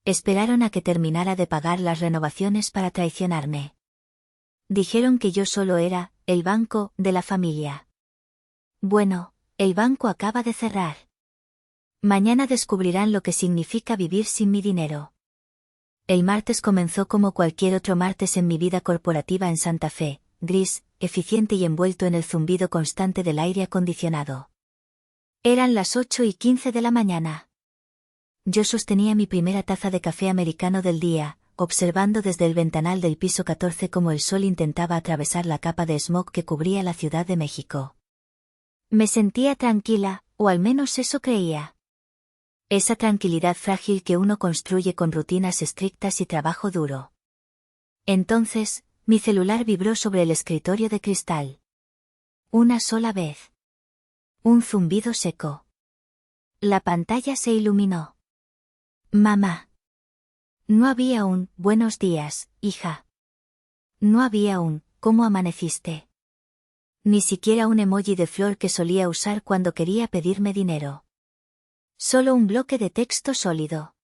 Esperaron a que terminara de pagar las renovaciones para traicionarme. Dijeron que yo solo era el banco de la familia. Bueno, el banco acaba de cerrar. Mañana descubrirán lo que significa vivir sin mi dinero. El martes comenzó como cualquier otro martes en mi vida corporativa en Santa Fe, gris, eficiente y envuelto en el zumbido constante del aire acondicionado. Eran las 8:15 de la mañana. Yo sostenía mi primera taza de café americano del día, observando desde el ventanal del piso 14 cómo el sol intentaba atravesar la capa de smog que cubría la Ciudad de México. Me sentía tranquila, o al menos eso creía. Esa tranquilidad frágil que uno construye con rutinas estrictas y trabajo duro. Entonces, mi celular vibró sobre el escritorio de cristal. Una sola vez. Un zumbido seco. La pantalla se iluminó. Mamá. No había un «buenos días, hija». No había un «¿cómo amaneciste?». Ni siquiera un emoji de flor que solía usar cuando quería pedirme dinero. Solo un bloque de texto sólido.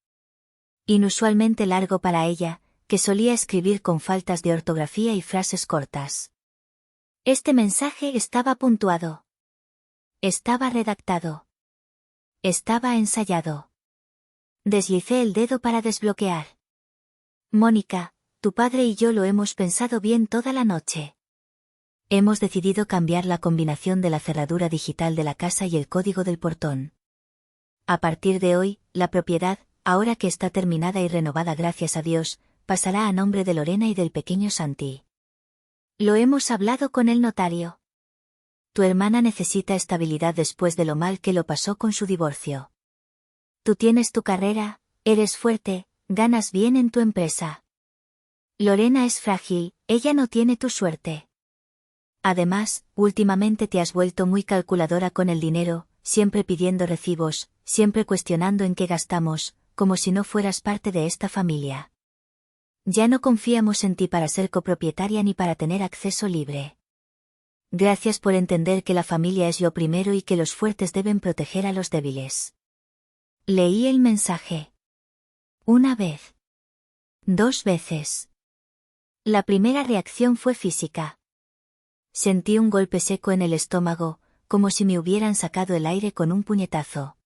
Inusualmente largo para ella, que solía escribir con faltas de ortografía y frases cortas. Este mensaje estaba puntuado. Estaba redactado. Estaba ensayado. Deslicé el dedo para desbloquear. Mónica, tu padre y yo lo hemos pensado bien toda la noche. Hemos decidido cambiar la combinación de la cerradura digital de la casa y el código del portón. A partir de hoy, la propiedad, ahora que está terminada y renovada gracias a Dios, pasará a nombre de Lorena y del pequeño Santi. Lo hemos hablado con el notario. Tu hermana necesita estabilidad después de lo mal que lo pasó con su divorcio. Tú tienes tu carrera, eres fuerte, ganas bien en tu empresa. Lorena es frágil, ella no tiene tu suerte. Además, últimamente te has vuelto muy calculadora con el dinero, siempre pidiendo recibos, siempre cuestionando en qué gastamos, como si no fueras parte de esta familia. Ya no confiamos en ti para ser copropietaria ni para tener acceso libre. Gracias por entender que la familia es lo primero y que los fuertes deben proteger a los débiles. Leí el mensaje. Una vez. 2 veces. La primera reacción fue física. Sentí un golpe seco en el estómago, como si me hubieran sacado el aire con un puñetazo.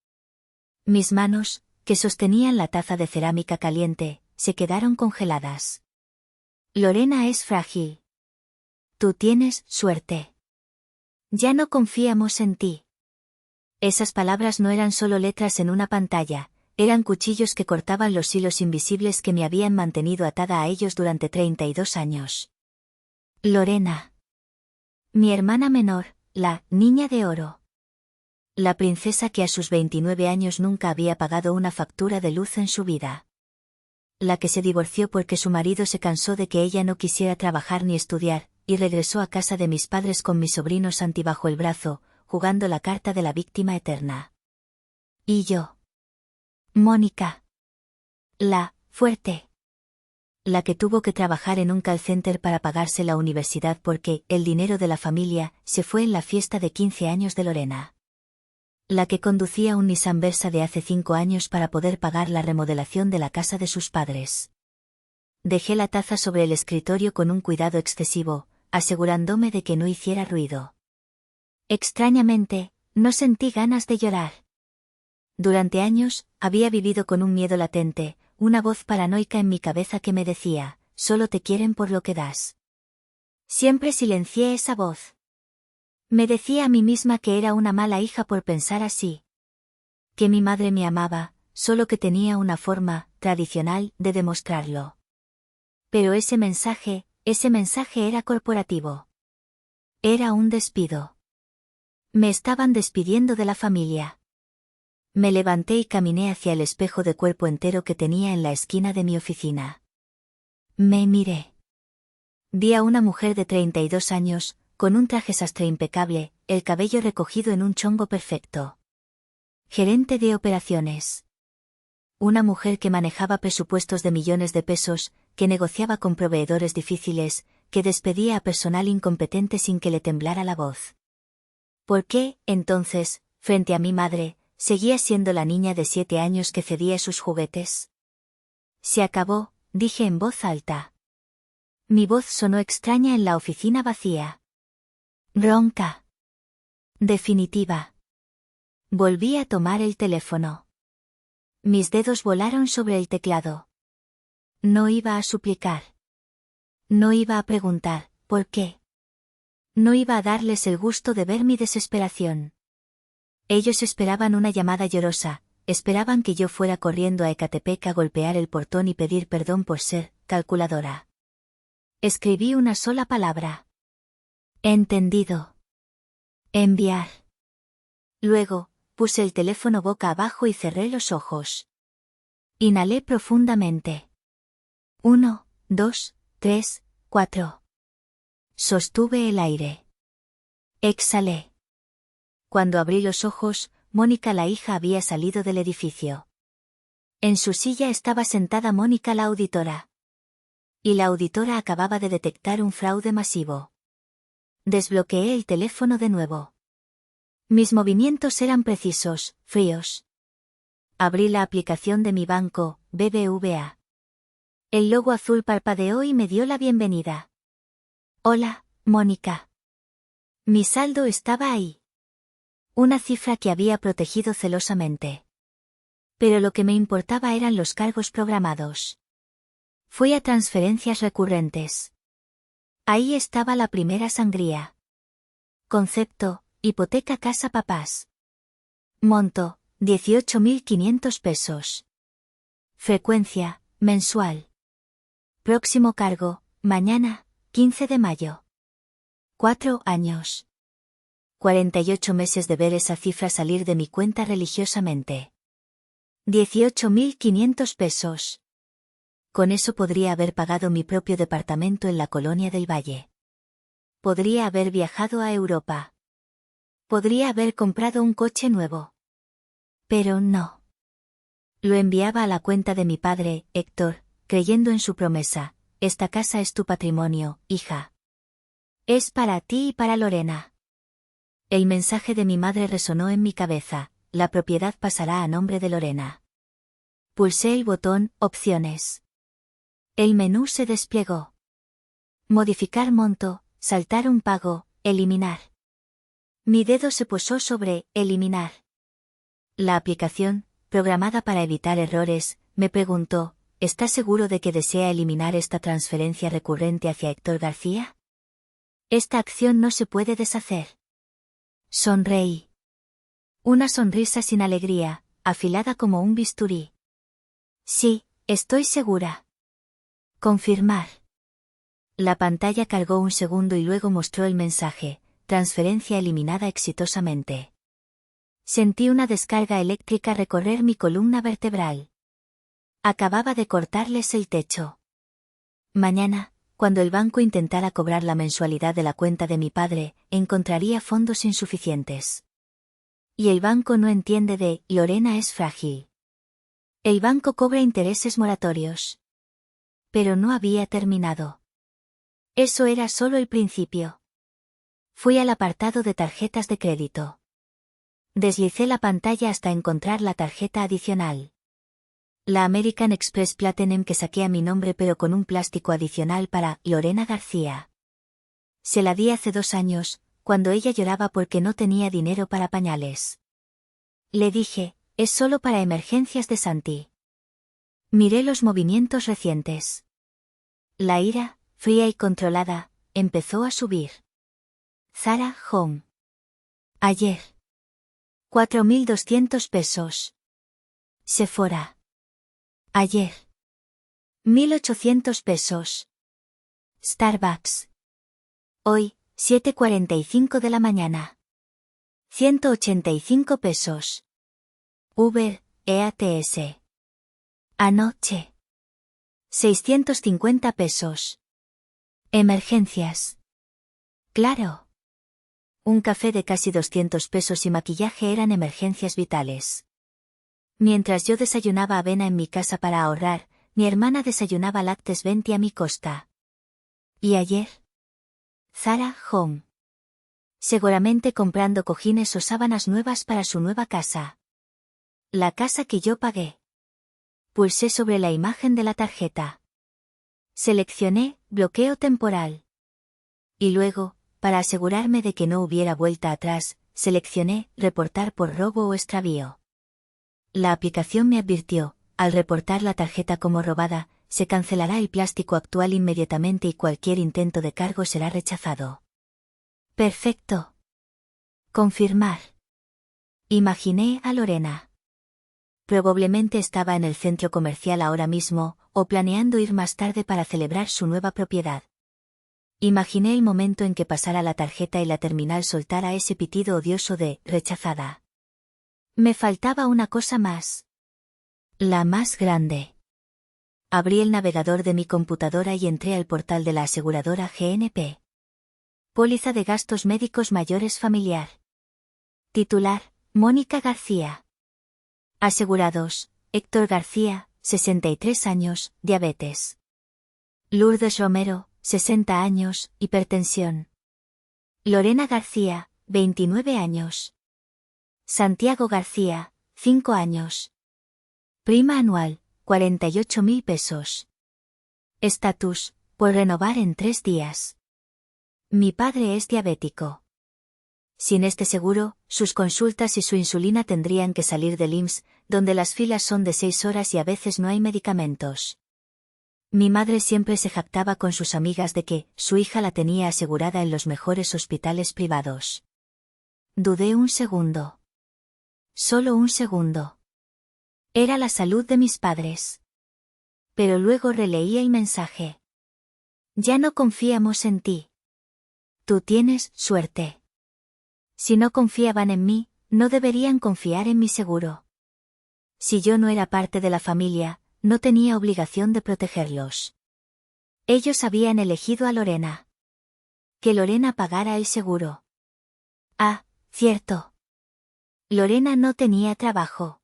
Mis manos, que sostenían la taza de cerámica caliente, se quedaron congeladas. Lorena es frágil. Tú tienes suerte. Ya no confiamos en ti. Esas palabras no eran solo letras en una pantalla, eran cuchillos que cortaban los hilos invisibles que me habían mantenido atada a ellos durante 32 años. Lorena. Mi hermana menor, la niña de oro. La princesa que a sus 29 años nunca había pagado una factura de luz en su vida. La que se divorció porque su marido se cansó de que ella no quisiera trabajar ni estudiar, y regresó a casa de mis padres con mi sobrino Santi bajo el brazo, jugando la carta de la víctima eterna. Y yo. Mónica. La fuerte. La que tuvo que trabajar en un call center para pagarse la universidad porque el dinero de la familia se fue en la fiesta de 15 años de Lorena. La que conducía un Nissan Versa de hace 5 años para poder pagar la remodelación de la casa de sus padres. Dejé la taza sobre el escritorio con un cuidado excesivo, asegurándome de que no hiciera ruido. Extrañamente, no sentí ganas de llorar. Durante años, había vivido con un miedo latente, una voz paranoica en mi cabeza que me decía, solo te quieren por lo que das. Siempre silencié esa voz. Me decía a mí misma que era una mala hija por pensar así. Que mi madre me amaba, solo que tenía una forma tradicional de demostrarlo. Pero ese mensaje era corporativo. Era un despido. Me estaban despidiendo de la familia. Me levanté y caminé hacia el espejo de cuerpo entero que tenía en la esquina de mi oficina. Me miré. Vi a una mujer de 32 años, con un traje sastre impecable, el cabello recogido en un chongo perfecto. Gerente de operaciones. Una mujer que manejaba presupuestos de millones de pesos, que negociaba con proveedores difíciles, que despedía a personal incompetente sin que le temblara la voz. ¿Por qué, entonces, frente a mi madre, seguía siendo la niña de 7 años que cedía sus juguetes? Se acabó, dije en voz alta. Mi voz sonó extraña en la oficina vacía. Ronca. Definitiva. Volví a tomar el teléfono. Mis dedos volaron sobre el teclado. No iba a suplicar. No iba a preguntar, ¿por qué? No iba a darles el gusto de ver mi desesperación. Ellos esperaban una llamada llorosa, esperaban que yo fuera corriendo a Ecatepec a golpear el portón y pedir perdón por ser calculadora. Escribí una sola palabra. Entendido. Enviar. Luego, puse el teléfono boca abajo y cerré los ojos. Inhalé profundamente. 1, 2, 3, 4. Sostuve el aire. Exhalé. Cuando abrí los ojos, Mónica la hija había salido del edificio. En su silla estaba sentada Mónica la auditora. Y la auditora acababa de detectar un fraude masivo. Desbloqueé el teléfono de nuevo. Mis movimientos eran precisos, fríos. Abrí la aplicación de mi banco, BBVA. El logo azul parpadeó y me dio la bienvenida. Hola, Mónica. Mi saldo estaba ahí. Una cifra que había protegido celosamente. Pero lo que me importaba eran los cargos programados. Fui a transferencias recurrentes. Ahí estaba la primera sangría. Concepto, hipoteca casa papás. Monto, 18.500 pesos. Frecuencia, mensual. Próximo cargo, mañana, 15 de mayo. 4 años. 48 meses de ver esa cifra salir de mi cuenta religiosamente. 18.500 pesos. Con eso podría haber pagado mi propio departamento en la Colonia del Valle. Podría haber viajado a Europa. Podría haber comprado un coche nuevo. Pero no. Lo enviaba a la cuenta de mi padre, Héctor, creyendo en su promesa: esta casa es tu patrimonio, hija. Es para ti y para Lorena. El mensaje de mi madre resonó en mi cabeza: la propiedad pasará a nombre de Lorena. Pulsé el botón Opciones. El menú se desplegó. Modificar monto, saltar un pago, eliminar. Mi dedo se posó sobre Eliminar. La aplicación, programada para evitar errores, me preguntó: ¿estás seguro de que desea eliminar esta transferencia recurrente hacia Héctor García? Esta acción no se puede deshacer. Sonreí. Una sonrisa sin alegría, afilada como un bisturí. Sí, estoy segura. Confirmar. La pantalla cargó un segundo y luego mostró el mensaje: transferencia eliminada exitosamente. Sentí una descarga eléctrica recorrer mi columna vertebral. Acababa de cortarles el techo. Mañana, cuando el banco intentara cobrar la mensualidad de la cuenta de mi padre, encontraría fondos insuficientes. Y el banco no entiende de Lorena es frágil. El banco cobra intereses moratorios. Pero no había terminado. Eso era solo el principio. Fui al apartado de tarjetas de crédito. Deslicé la pantalla hasta encontrar la tarjeta adicional. La American Express Platinum que saqué a mi nombre pero con un plástico adicional para Lorena García. Se la di hace 2 años, cuando ella lloraba porque no tenía dinero para pañales. Le dije: es solo para emergencias de Santi. Miré los movimientos recientes. La ira, fría y controlada, empezó a subir. Zara Home. Ayer. 4.200 pesos. Sephora. Ayer. 1.800 pesos. Starbucks. Hoy, 7:45 de la mañana. 185 pesos. Uber, EATS. Anoche. 650 pesos. Emergencias. Claro. Un café de casi 200 pesos y maquillaje eran emergencias vitales. Mientras yo desayunaba avena en mi casa para ahorrar, mi hermana desayunaba Lactes Venti a mi costa. ¿Y ayer? Zara Home. Seguramente comprando cojines o sábanas nuevas para su nueva casa. La casa que yo pagué. Pulsé sobre la imagen de la tarjeta. Seleccioné bloqueo temporal. Y luego, para asegurarme de que no hubiera vuelta atrás, seleccioné reportar por robo o extravío. La aplicación me advirtió, al reportar la tarjeta como robada, se cancelará el plástico actual inmediatamente y cualquier intento de cargo será rechazado. Perfecto. Confirmar. Imaginé a Lorena. Probablemente estaba en el centro comercial ahora mismo, o planeando ir más tarde para celebrar su nueva propiedad. Imaginé el momento en que pasara la tarjeta y la terminal soltara ese pitido odioso de rechazada. Me faltaba una cosa más. La más grande. Abrí el navegador de mi computadora y entré al portal de la aseguradora GNP. Póliza de gastos médicos mayores familiar. Titular, Mónica García. Asegurados, Héctor García, 63 años, diabetes. Lourdes Romero, 60 años, hipertensión. Lorena García, 29 años. Santiago García, 5 años. Prima anual, 48.000 pesos. Estatus, por renovar en 3 días. Mi padre es diabético. Sin este seguro, sus consultas y su insulina tendrían que salir del IMSS, donde las filas son de 6 horas y a veces no hay medicamentos. Mi madre siempre se jactaba con sus amigas de que su hija la tenía asegurada en los mejores hospitales privados. Dudé un segundo. Solo un segundo. Era la salud de mis padres. Pero luego releí el mensaje. Ya no confiamos en ti. Tú tienes suerte. Si no confiaban en mí, no deberían confiar en mi seguro. Si yo no era parte de la familia, no tenía obligación de protegerlos. Ellos habían elegido a Lorena. Que Lorena pagara el seguro. Ah, cierto. Lorena no tenía trabajo.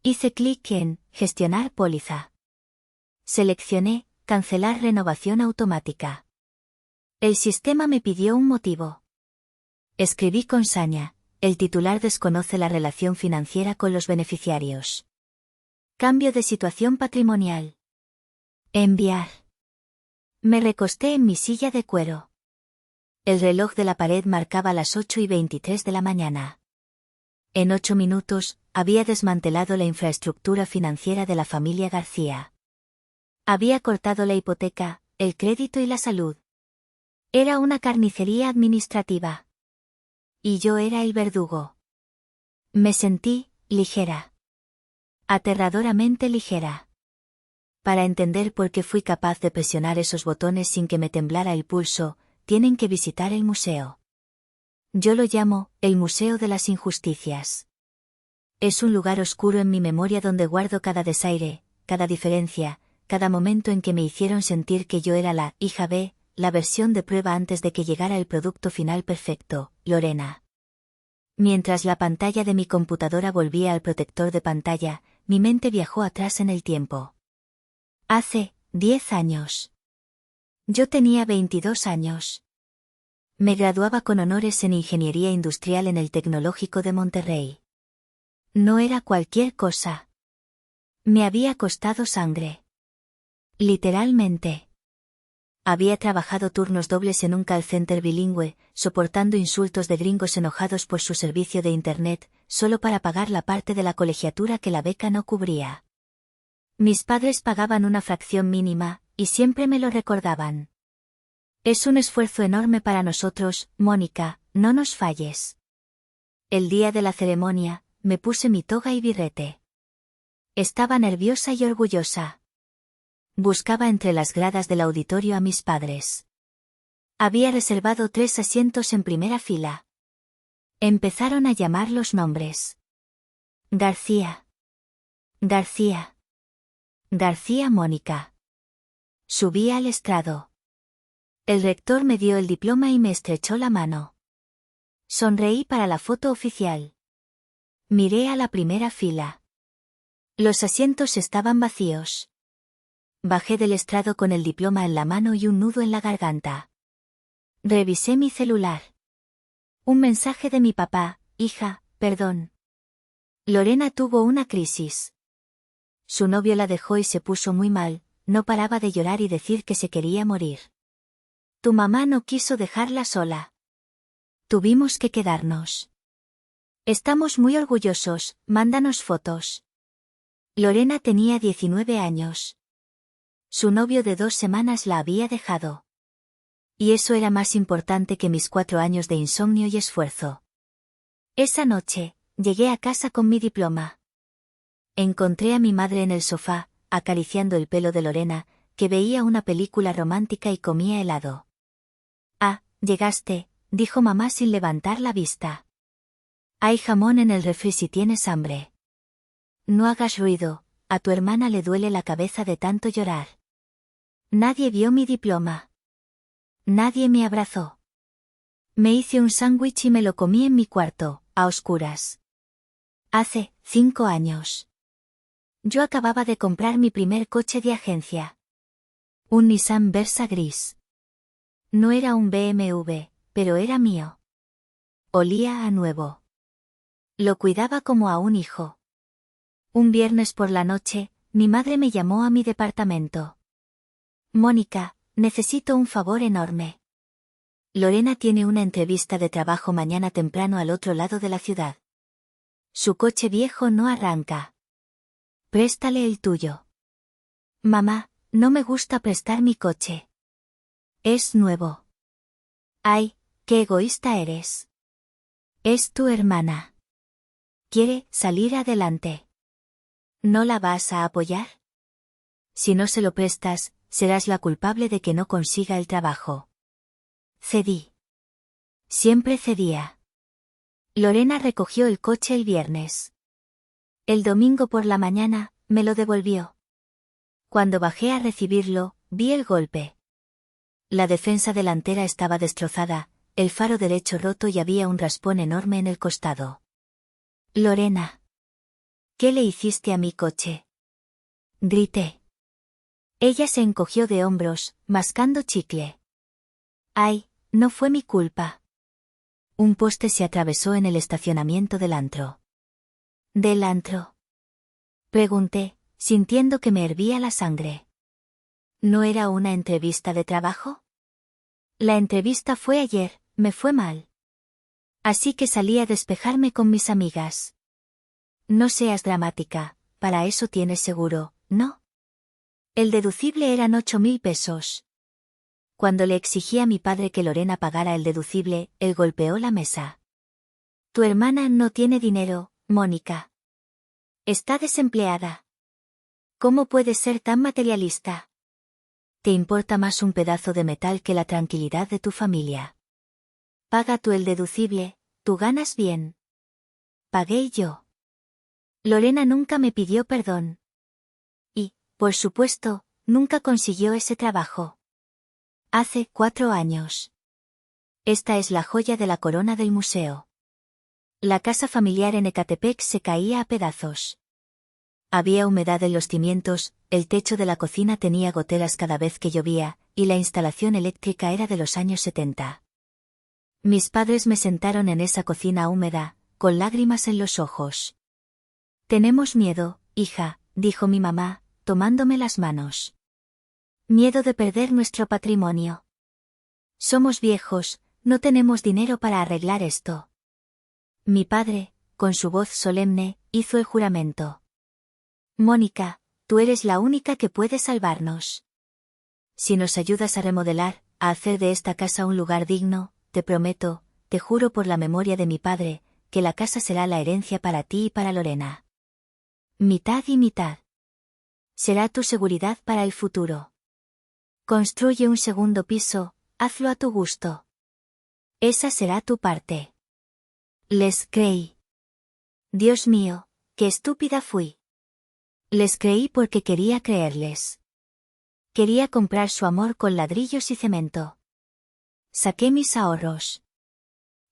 Hice clic en gestionar póliza. Seleccioné cancelar renovación automática. El sistema me pidió un motivo. Escribí con saña, el titular desconoce la relación financiera con los beneficiarios. Cambio de situación patrimonial. Enviar. Me recosté en mi silla de cuero. El reloj de la pared marcaba las 8:23 de la mañana. En 8 minutos, había desmantelado la infraestructura financiera de la familia García. Había cortado la hipoteca, el crédito y la salud. Era una carnicería administrativa. Y yo era el verdugo. Me sentí ligera. Aterradoramente ligera. Para entender por qué fui capaz de presionar esos botones sin que me temblara el pulso, tienen que visitar el museo. Yo lo llamo, el Museo de las Injusticias. Es un lugar oscuro en mi memoria donde guardo cada desaire, cada diferencia, cada momento en que me hicieron sentir que yo era la hija B, la versión de prueba antes de que llegara el producto final perfecto, Lorena. Mientras la pantalla de mi computadora volvía al protector de pantalla, mi mente viajó atrás en el tiempo. Hace 10 años. Yo tenía 22 años. Me graduaba con honores en Ingeniería Industrial en el Tecnológico de Monterrey. No era cualquier cosa. Me había costado sangre. Literalmente. Había trabajado turnos dobles en un call center bilingüe, soportando insultos de gringos enojados por su servicio de Internet, solo para pagar la parte de la colegiatura que la beca no cubría. Mis padres pagaban una fracción mínima, y siempre me lo recordaban. Es un esfuerzo enorme para nosotros, Mónica, no nos falles. El día de la ceremonia, me puse mi toga y birrete. Estaba nerviosa y orgullosa. Buscaba entre las gradas del auditorio a mis padres. Había reservado 3 asientos en primera fila. Empezaron a llamar los nombres. García. García. García Mónica. Subí al estrado. El rector me dio el diploma y me estrechó la mano. Sonreí para la foto oficial. Miré a la primera fila. Los asientos estaban vacíos. Bajé del estrado con el diploma en la mano y un nudo en la garganta. Revisé mi celular. Un mensaje de mi papá: hija, perdón. Lorena tuvo una crisis. Su novio la dejó y se puso muy mal, no paraba de llorar y decir que se quería morir. Tu mamá no quiso dejarla sola. Tuvimos que quedarnos. Estamos muy orgullosos, mándanos fotos. Lorena tenía 19 años. Su novio de 2 semanas la había dejado. Y eso era más importante que mis 4 años de insomnio y esfuerzo. Esa noche, llegué a casa con mi diploma. Encontré a mi madre en el sofá, acariciando el pelo de Lorena, que veía una película romántica y comía helado. Ah, llegaste, dijo mamá sin levantar la vista. Hay jamón en el refri si tienes hambre. No hagas ruido, a tu hermana le duele la cabeza de tanto llorar. Nadie vio mi diploma. Nadie me abrazó. Me hice un sándwich y me lo comí en mi cuarto, a oscuras. Hace 5 años. Yo acababa de comprar mi primer coche de agencia. Un Nissan Versa gris. No era un BMW, pero era mío. Olía a nuevo. Lo cuidaba como a un hijo. Un viernes por la noche, mi madre me llamó a mi departamento. Mónica, necesito un favor enorme. Lorena tiene una entrevista de trabajo mañana temprano al otro lado de la ciudad. Su coche viejo no arranca. Préstale el tuyo. Mamá, no me gusta prestar mi coche. Es nuevo. Ay, qué egoísta eres. Es tu hermana. Quiere salir adelante. ¿No la vas a apoyar? Si no se lo prestas, serás la culpable de que no consiga el trabajo. Cedí. Siempre cedía. Lorena recogió el coche el viernes. El domingo por la mañana, me lo devolvió. Cuando bajé a recibirlo, vi el golpe. La defensa delantera estaba destrozada, el faro derecho roto y había un raspón enorme en el costado. Lorena. ¿Qué le hiciste a mi coche? Grité. Ella se encogió de hombros, mascando chicle. Ay, no fue mi culpa. Un poste se atravesó en el estacionamiento del antro. ¿Del antro? Pregunté, sintiendo que me hervía la sangre. ¿No era una entrevista de trabajo? La entrevista fue ayer, me fue mal. Así que salí a despejarme con mis amigas. No seas dramática, para eso tienes seguro, ¿no? El deducible eran 8.000 pesos. Cuando le exigí a mi padre que Lorena pagara el deducible, él golpeó la mesa. Tu hermana no tiene dinero, Mónica. Está desempleada. ¿Cómo puedes ser tan materialista? Te importa más un pedazo de metal que la tranquilidad de tu familia. Paga tú el deducible, tú ganas bien. Pagué yo. Lorena nunca me pidió perdón. Y, por supuesto, nunca consiguió ese trabajo. Hace 4 años. Esta es la joya de la corona del museo. La casa familiar en Ecatepec se caía a pedazos. Había humedad en los cimientos, el techo de la cocina tenía goteras cada vez que llovía, y la instalación eléctrica era de los años 70. Mis padres me sentaron en esa cocina húmeda, con lágrimas en los ojos. Tenemos miedo, hija, dijo mi mamá, tomándome las manos. Miedo de perder nuestro patrimonio. Somos viejos, no tenemos dinero para arreglar esto. Mi padre, con su voz solemne, hizo el juramento. Mónica, tú eres la única que puede salvarnos. Si nos ayudas a remodelar, a hacer de esta casa un lugar digno, te prometo, te juro por la memoria de mi padre, que la casa será la herencia para ti y para Lorena. Mitad y mitad. Será tu seguridad para el futuro. Construye un segundo piso, hazlo a tu gusto. Esa será tu parte. Les creí. Dios mío, qué estúpida fui. Les creí porque quería creerles. Quería comprar su amor con ladrillos y cemento. Saqué mis ahorros.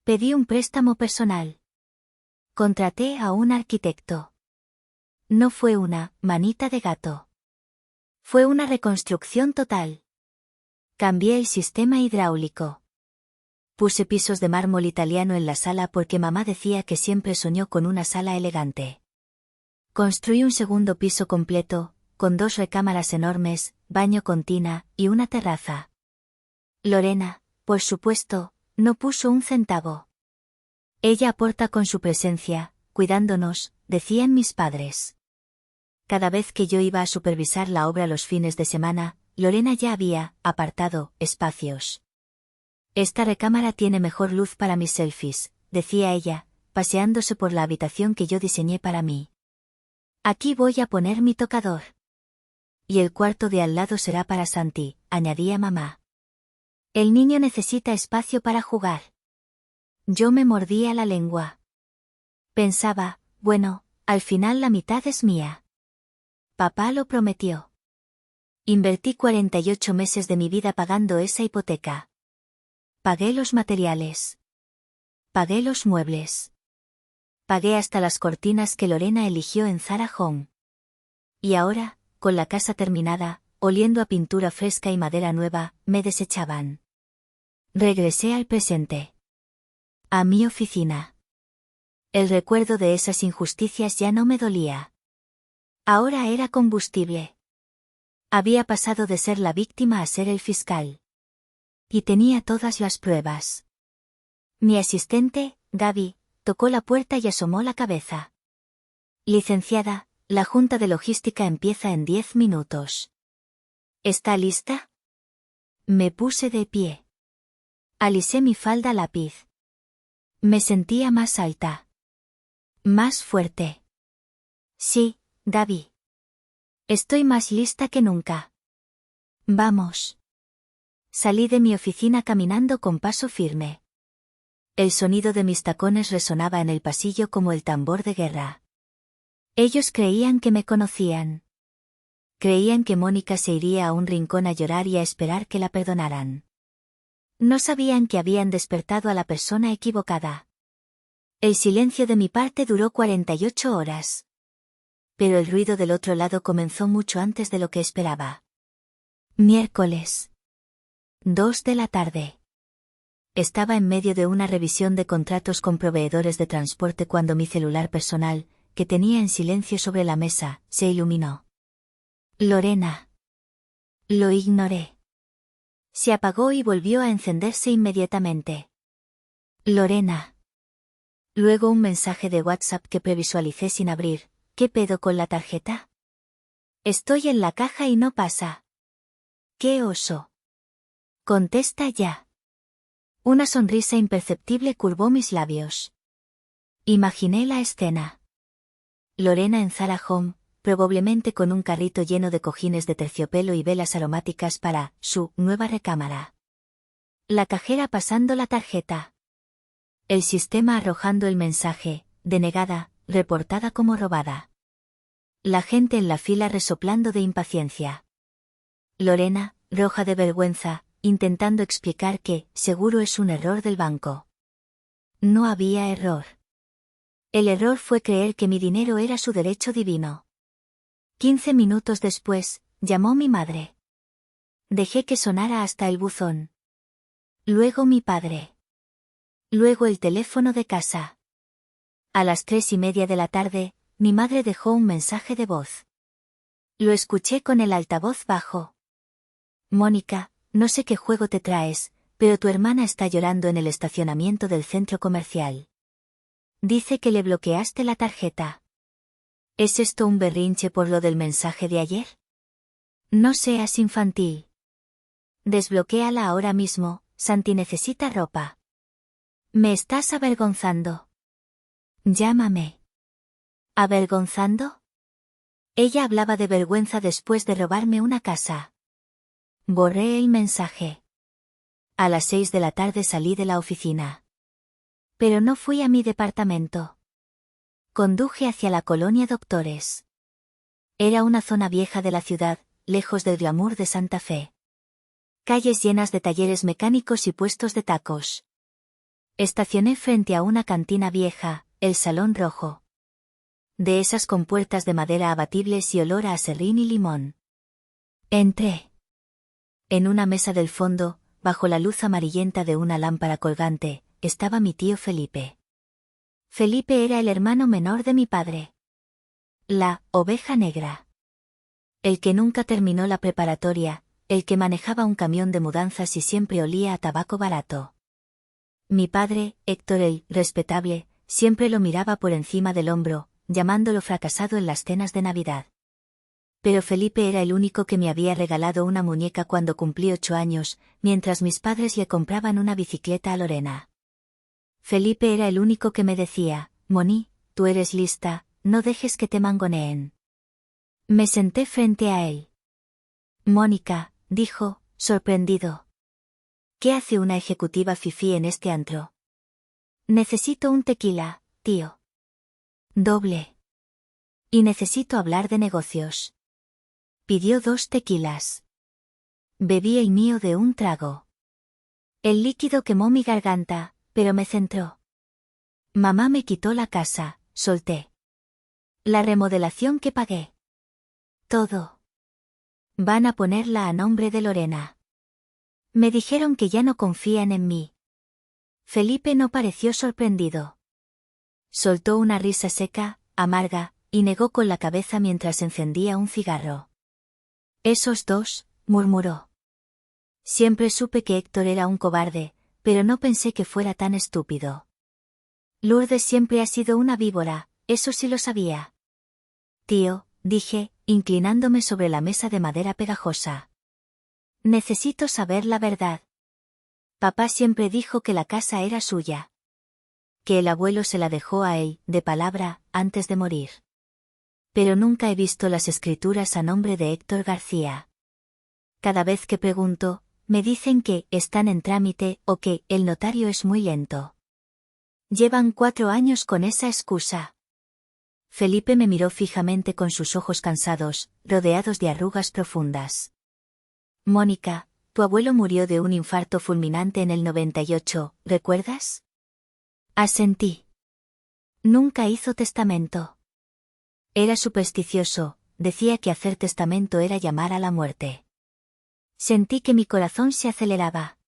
Pedí un préstamo personal. Contraté a un arquitecto. No fue una manita de gato. Fue una reconstrucción total. Cambié el sistema hidráulico. Puse pisos de mármol italiano en la sala porque mamá decía que siempre soñó con una sala elegante. Construí un segundo piso completo, con 2 recámaras enormes, baño con tina y una terraza. Lorena, por supuesto, no puso un centavo. Ella aporta con su presencia, cuidándonos, decían mis padres. Cada vez que yo iba a supervisar la obra los fines de semana, Lorena ya había apartado espacios. Esta recámara tiene mejor luz para mis selfies, decía ella, paseándose por la habitación que yo diseñé para mí. Aquí voy a poner mi tocador. Y el cuarto de al lado será para Santi, añadía mamá. El niño necesita espacio para jugar. Yo me mordía la lengua. Pensaba, bueno, al final la mitad es mía. Papá lo prometió. Invertí 48 meses de mi vida pagando esa hipoteca. Pagué los materiales. Pagué los muebles. Pagué hasta las cortinas que Lorena eligió en Zara Home. Y ahora, con la casa terminada, oliendo a pintura fresca y madera nueva, me desechaban. Regresé al presente. A mi oficina. El recuerdo de esas injusticias ya no me dolía. Ahora era combustible. Había pasado de ser la víctima a ser el fiscal. Y tenía todas las pruebas. Mi asistente, Gaby, tocó la puerta y asomó la cabeza. Licenciada, la junta de logística empieza en 10 minutos. ¿Está lista? Me puse de pie. Alisé mi falda lápiz. Me sentía más alta. Más fuerte. Sí, Gaby. Estoy más lista que nunca. Vamos. Salí de mi oficina caminando con paso firme. El sonido de mis tacones resonaba en el pasillo como el tambor de guerra. Ellos creían que me conocían. Creían que Mónica se iría a un rincón a llorar y a esperar que la perdonaran. No sabían que habían despertado a la persona equivocada. El silencio de mi parte duró 48 horas. Pero el ruido del otro lado comenzó mucho antes de lo que esperaba. Miércoles. 2 de la tarde. Estaba en medio de una revisión de contratos con proveedores de transporte cuando mi celular personal, que tenía en silencio sobre la mesa, se iluminó. Lorena. Lo ignoré. Se apagó y volvió a encenderse inmediatamente. Lorena. Luego un mensaje de WhatsApp que previsualicé sin abrir. ¿Qué pedo con la tarjeta? Estoy en la caja y no pasa. ¡Qué oso! Contesta ya. Una sonrisa imperceptible curvó mis labios. Imaginé la escena. Lorena en Zara Home, probablemente con un carrito lleno de cojines de terciopelo y velas aromáticas para su nueva recámara. La cajera pasando la tarjeta. El sistema arrojando el mensaje, denegada, reportada como robada. La gente en la fila resoplando de impaciencia. Lorena, roja de vergüenza, intentando explicar que, seguro es un error del banco. No había error. El error fue creer que mi dinero era su derecho divino. 15 minutos después, llamó mi madre. Dejé que sonara hasta el buzón. Luego mi padre. Luego el teléfono de casa. A las 3:30 de la tarde, mi madre dejó un mensaje de voz. Lo escuché con el altavoz bajo. Mónica, no sé qué juego te traes, pero tu hermana está llorando en el estacionamiento del centro comercial. Dice que le bloqueaste la tarjeta. ¿Es esto un berrinche por lo del mensaje de ayer? No seas infantil. Desbloquéala ahora mismo, Santi necesita ropa. Me estás avergonzando. Llámame. ¿Avergonzando? Ella hablaba de vergüenza después de robarme una casa. Borré el mensaje. A las 6 de la tarde salí de la oficina. Pero no fui a mi departamento. Conduje hacia la colonia Doctores. Era una zona vieja de la ciudad, lejos del glamour de Santa Fe. Calles llenas de talleres mecánicos y puestos de tacos. Estacioné frente a una cantina vieja, el Salón Rojo. De esas con puertas de madera abatibles y olor a aserrín y limón. Entré. En una mesa del fondo, bajo la luz amarillenta de una lámpara colgante, estaba mi tío Felipe. Felipe era el hermano menor de mi padre. La oveja negra. El que nunca terminó la preparatoria, el que manejaba un camión de mudanzas y siempre olía a tabaco barato. Mi padre, Héctor el respetable, siempre lo miraba por encima del hombro, llamándolo fracasado en las cenas de Navidad. Pero Felipe era el único que me había regalado una muñeca cuando cumplí 8 años, mientras mis padres le compraban una bicicleta a Lorena. Felipe era el único que me decía, Moni, tú eres lista, no dejes que te mangoneen. Me senté frente a él. Mónica, dijo, sorprendido. ¿Qué hace una ejecutiva fifí en este antro? Necesito un tequila, tío. Doble. Y necesito hablar de negocios. Pidió 2 tequilas. Bebí el mío de un trago. El líquido quemó mi garganta, pero me centró. Mamá me quitó la casa, solté. La remodelación que pagué. Todo. Van a ponerla a nombre de Lorena. Me dijeron que ya no confían en mí. Felipe no pareció sorprendido. Soltó una risa seca, amarga, y negó con la cabeza mientras encendía un cigarro. Esos 2, murmuró. Siempre supe que Héctor era un cobarde, pero no pensé que fuera tan estúpido. Lourdes siempre ha sido una víbora, eso sí lo sabía. Tío, dije, inclinándome sobre la mesa de madera pegajosa. Necesito saber la verdad. Papá siempre dijo que la casa era suya. Que el abuelo se la dejó a él, de palabra, antes de morir. Pero nunca he visto las escrituras a nombre de Héctor García. Cada vez que pregunto, me dicen que están en trámite o que el notario es muy lento. Llevan 4 años con esa excusa. Felipe me miró fijamente con sus ojos cansados, rodeados de arrugas profundas. Mónica, tu abuelo murió de un infarto fulminante en el 98, ¿recuerdas? Asentí. Nunca hizo testamento. Era supersticioso, decía que hacer testamento era llamar a la muerte. Sentí que mi corazón se aceleraba.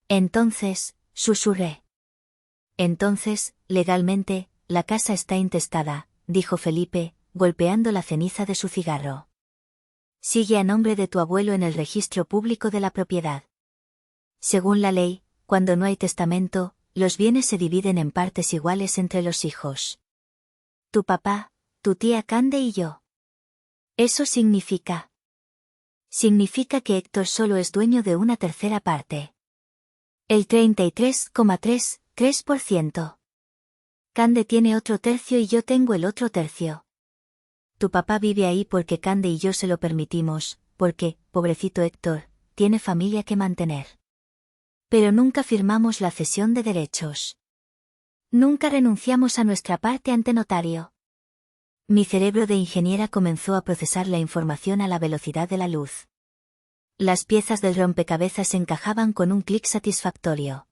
Entonces, susurré. Entonces, legalmente, la casa está intestada, dijo Felipe, golpeando la ceniza de su cigarro. Sigue a nombre de tu abuelo en el registro público de la propiedad. Según la ley, cuando no hay testamento, los bienes se dividen en partes iguales entre los hijos. Tu papá, tu tía Cande y yo. Eso significa. Significa que Héctor solo es dueño de una tercera parte. El 33,33%. Cande tiene otro tercio y yo tengo el otro tercio. Tu papá vive ahí porque Cande y yo se lo permitimos, porque, pobrecito Héctor, tiene familia que mantener. Pero nunca firmamos la cesión de derechos. Nunca renunciamos a nuestra parte ante notario. Mi cerebro de ingeniera comenzó a procesar la información a la velocidad de la luz. Las piezas del rompecabezas encajaban con un clic satisfactorio.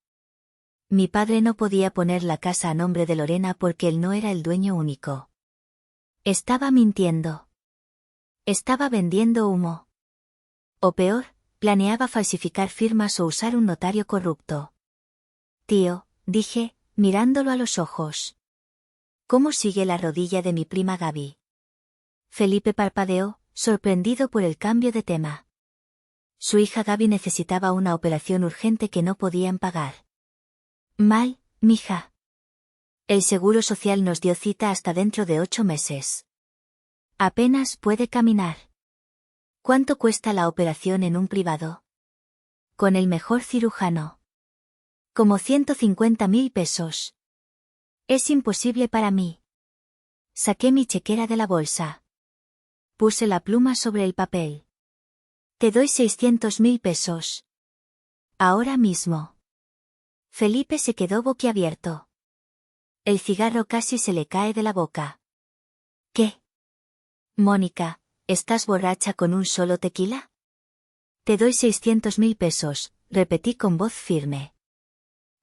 Mi padre no podía poner la casa a nombre de Lorena porque él no era el dueño único. Estaba mintiendo. Estaba vendiendo humo. O peor, planeaba falsificar firmas o usar un notario corrupto. Tío, dije, mirándolo a los ojos. ¿Cómo sigue la rodilla de mi prima Gaby? Felipe parpadeó, sorprendido por el cambio de tema. Su hija Gaby necesitaba una operación urgente que no podían pagar. Mal, mija. El Seguro Social nos dio cita hasta dentro de 8 meses. Apenas puede caminar. ¿Cuánto cuesta la operación en un privado? Con el mejor cirujano. Como 150.000 pesos. Es imposible para mí. Saqué mi chequera de la bolsa. Puse la pluma sobre el papel. Te doy 600.000 pesos. Ahora mismo. Felipe se quedó boquiabierto. El cigarro casi se le cae de la boca. ¿Qué? Mónica, ¿estás borracha con un solo tequila? Te doy 600.000 pesos, repetí con voz firme.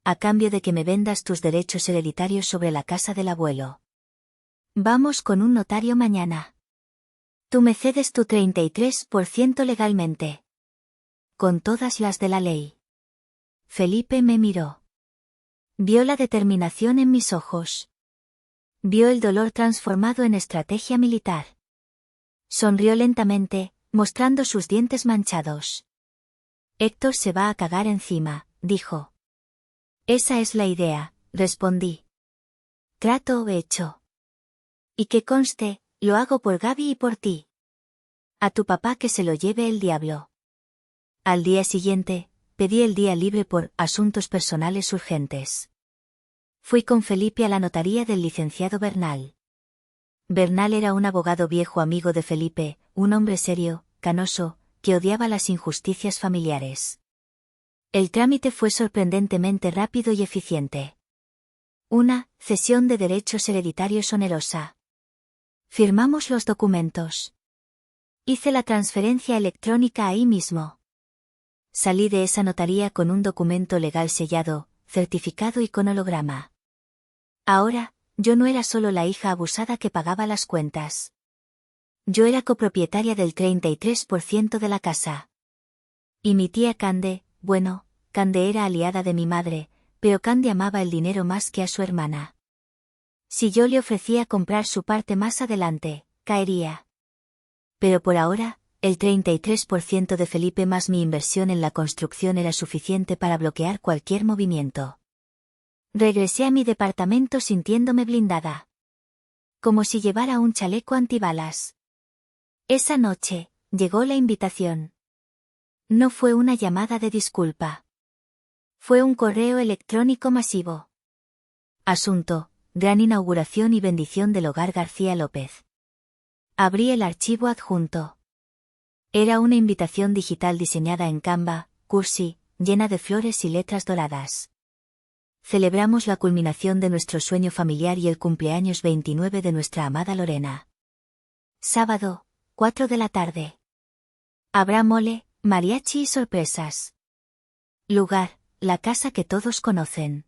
A cambio de que me vendas tus derechos hereditarios sobre la casa del abuelo. Vamos con un notario mañana. Tú me cedes tu 33% legalmente. Con todas las de la ley. Felipe me miró. Vio la determinación en mis ojos. Vio el dolor transformado en estrategia militar. Sonrió lentamente, mostrando sus dientes manchados. Héctor se va a cagar encima, dijo. Esa es la idea, respondí. Trato hecho. Y que conste, lo hago por Gaby y por ti. A tu papá que se lo lleve el diablo. Al día siguiente, pedí el día libre por asuntos personales urgentes. Fui con Felipe a la notaría del licenciado Bernal. Bernal era un abogado viejo amigo de Felipe, un hombre serio, canoso, que odiaba las injusticias familiares. El trámite fue sorprendentemente rápido y eficiente. Una cesión de derechos hereditarios onerosa. Firmamos los documentos. Hice la transferencia electrónica ahí mismo. Salí de esa notaría con un documento legal sellado, certificado y con holograma. Ahora, yo no era solo la hija abusada que pagaba las cuentas. Yo era copropietaria del 33% de la casa. Y mi tía Cande, bueno, Cande era aliada de mi madre, pero Cande amaba el dinero más que a su hermana. Si yo le ofrecía comprar su parte más adelante, caería. Pero por ahora, el 33% de Felipe más mi inversión en la construcción era suficiente para bloquear cualquier movimiento. Regresé a mi departamento sintiéndome blindada. Como si llevara un chaleco antibalas. Esa noche, llegó la invitación. No fue una llamada de disculpa. Fue un correo electrónico masivo. Asunto: gran inauguración y bendición del Hogar García López. Abrí el archivo adjunto. Era una invitación digital diseñada en Canva, cursi, llena de flores y letras doradas. Celebramos la culminación de nuestro sueño familiar y el cumpleaños 29 de nuestra amada Lorena. Sábado, 4 de la tarde. Habrá mole, mariachi y sorpresas. Lugar: la casa que todos conocen.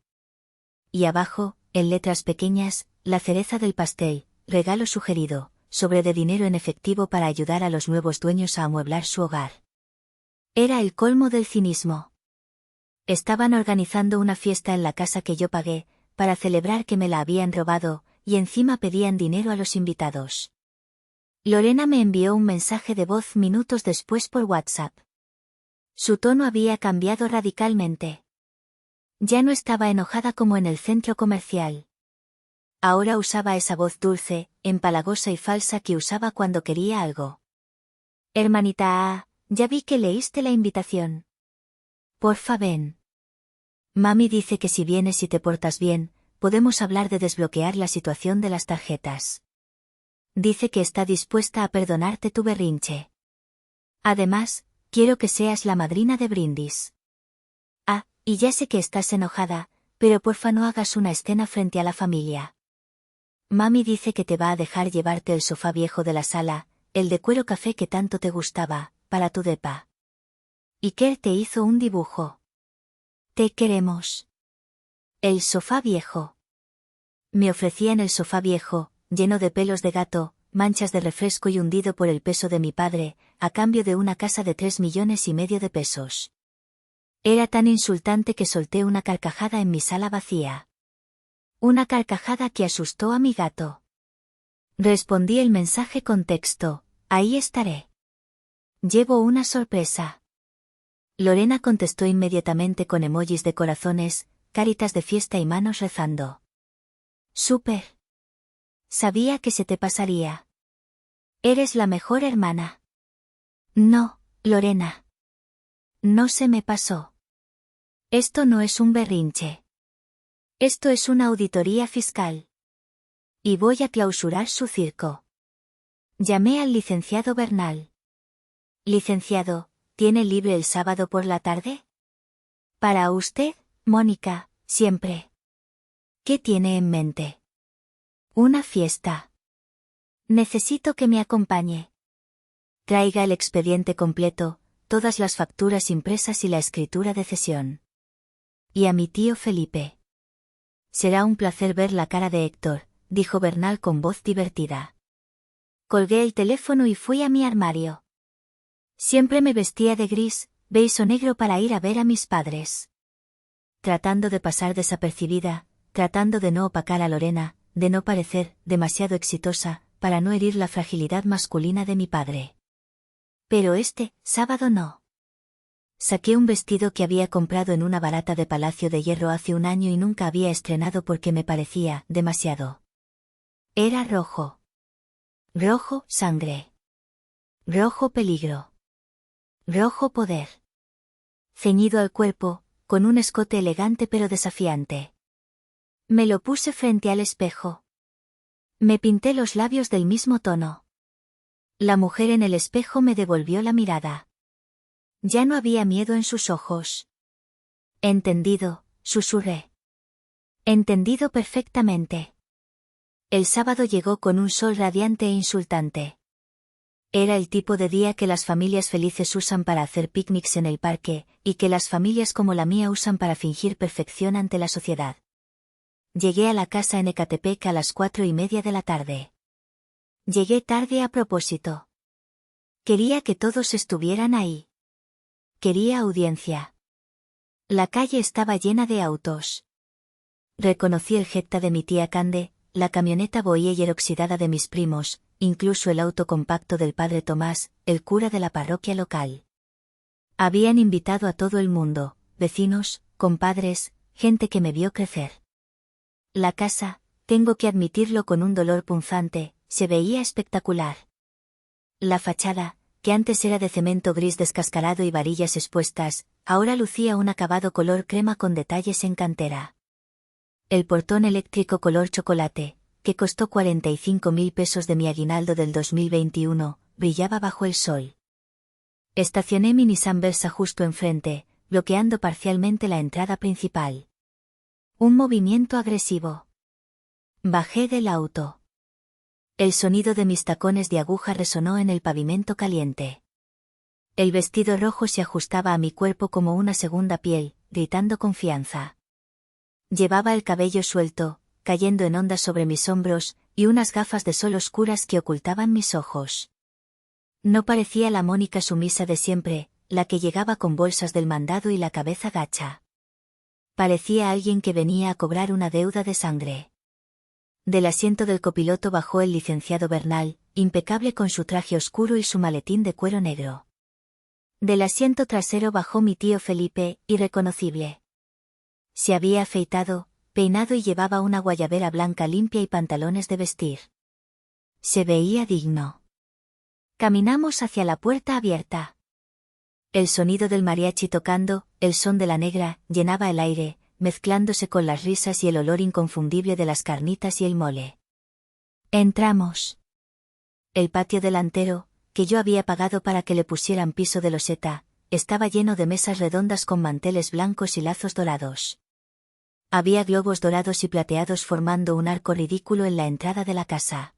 Y abajo, en letras pequeñas, la cereza del pastel, regalo sugerido, sobre de dinero en efectivo para ayudar a los nuevos dueños a amueblar su hogar. Era el colmo del cinismo. Estaban organizando una fiesta en la casa que yo pagué, para celebrar que me la habían robado, y encima pedían dinero a los invitados. Lorena me envió un mensaje de voz minutos después por WhatsApp. Su tono había cambiado radicalmente. Ya no estaba enojada como en el centro comercial. Ahora usaba esa voz dulce, empalagosa y falsa que usaba cuando quería algo. Hermanita, ya vi que leíste la invitación. Porfa ven. Mami dice que si vienes y te portas bien, podemos hablar de desbloquear la situación de las tarjetas. Dice que está dispuesta a perdonarte tu berrinche. Además, quiero que seas la madrina de brindis. Ah, y ya sé que estás enojada, pero porfa no hagas una escena frente a la familia. Mami dice que te va a dejar llevarte el sofá viejo de la sala, el de cuero café que tanto te gustaba, para tu depa. Iker te hizo un dibujo. Te queremos. El sofá viejo. Me ofrecían el sofá viejo, lleno de pelos de gato, manchas de refresco y hundido por el peso de mi padre, a cambio de una casa de 3,5 millones de pesos. Era tan insultante que solté una carcajada en mi sala vacía. Una carcajada que asustó a mi gato. Respondí el mensaje con texto: ahí estaré. Llevo una sorpresa. Lorena contestó inmediatamente con emojis de corazones, caritas de fiesta y manos rezando. Súper. Sabía que se te pasaría. Eres la mejor hermana. No, Lorena. No se me pasó. Esto no es un berrinche. Esto es una auditoría fiscal. Y voy a clausurar su circo. Llamé al licenciado Bernal. Licenciado, ¿tiene libre el sábado por la tarde? Para usted, Mónica, siempre. ¿Qué tiene en mente? Una fiesta. Necesito que me acompañe. Traiga el expediente completo, todas las facturas impresas y la escritura de cesión. Y a mi tío Felipe. Será un placer ver la cara de Héctor, dijo Bernal con voz divertida. Colgué el teléfono y fui a mi armario. Siempre me vestía de gris, beige o negro para ir a ver a mis padres. Tratando de pasar desapercibida, tratando de no opacar a Lorena, de no parecer demasiado exitosa, para no herir la fragilidad masculina de mi padre. Pero este sábado no. Saqué un vestido que había comprado en una barata de Palacio de Hierro hace un año y nunca había estrenado porque me parecía demasiado. Era rojo. Rojo sangre. Rojo peligro. Rojo poder. Ceñido al cuerpo, con un escote elegante pero desafiante. Me lo puse frente al espejo. Me pinté los labios del mismo tono. La mujer en el espejo me devolvió la mirada. Ya no había miedo en sus ojos. Entendido, susurré. Entendido perfectamente. El sábado llegó con un sol radiante e insultante. Era el tipo de día que las familias felices usan para hacer picnics en el parque, y que las familias como la mía usan para fingir perfección ante la sociedad. Llegué a la casa en Ecatepec a las 4:30 de la tarde. Llegué tarde a propósito. Quería que todos estuvieran ahí. Quería audiencia. La calle estaba llena de autos. Reconocí el Jetta de mi tía Cande, la camioneta Boyer oxidada de mis primos, incluso el auto compacto del padre Tomás, el cura de la parroquia local. Habían invitado a todo el mundo, vecinos, compadres, gente que me vio crecer. La casa, tengo que admitirlo con un dolor punzante, se veía espectacular. La fachada, que antes era de cemento gris descascarado y varillas expuestas, ahora lucía un acabado color crema con detalles en cantera. El portón eléctrico color chocolate, que costó 45.000 pesos de mi aguinaldo del 2021, brillaba bajo el sol. Estacioné mi Nissan Versa justo enfrente, bloqueando parcialmente la entrada principal. Un movimiento agresivo. Bajé del auto. El sonido de mis tacones de aguja resonó en el pavimento caliente. El vestido rojo se ajustaba a mi cuerpo como una segunda piel, gritando confianza. Llevaba el cabello suelto, cayendo en ondas sobre mis hombros, y unas gafas de sol oscuras que ocultaban mis ojos. No parecía la Mónica sumisa de siempre, la que llegaba con bolsas del mandado y la cabeza gacha. Parecía alguien que venía a cobrar una deuda de sangre. Del asiento del copiloto bajó el licenciado Bernal, impecable con su traje oscuro y su maletín de cuero negro. Del asiento trasero bajó mi tío Felipe, irreconocible. Se había afeitado, peinado y llevaba una guayabera blanca limpia y pantalones de vestir. Se veía digno. Caminamos hacia la puerta abierta. El sonido del mariachi tocando, el son de la negra, llenaba el aire, mezclándose con las risas y el olor inconfundible de las carnitas y el mole. Entramos. El patio delantero, que yo había pagado para que le pusieran piso de loseta, estaba lleno de mesas redondas con manteles blancos y lazos dorados. Había globos dorados y plateados formando un arco ridículo en la entrada de la casa.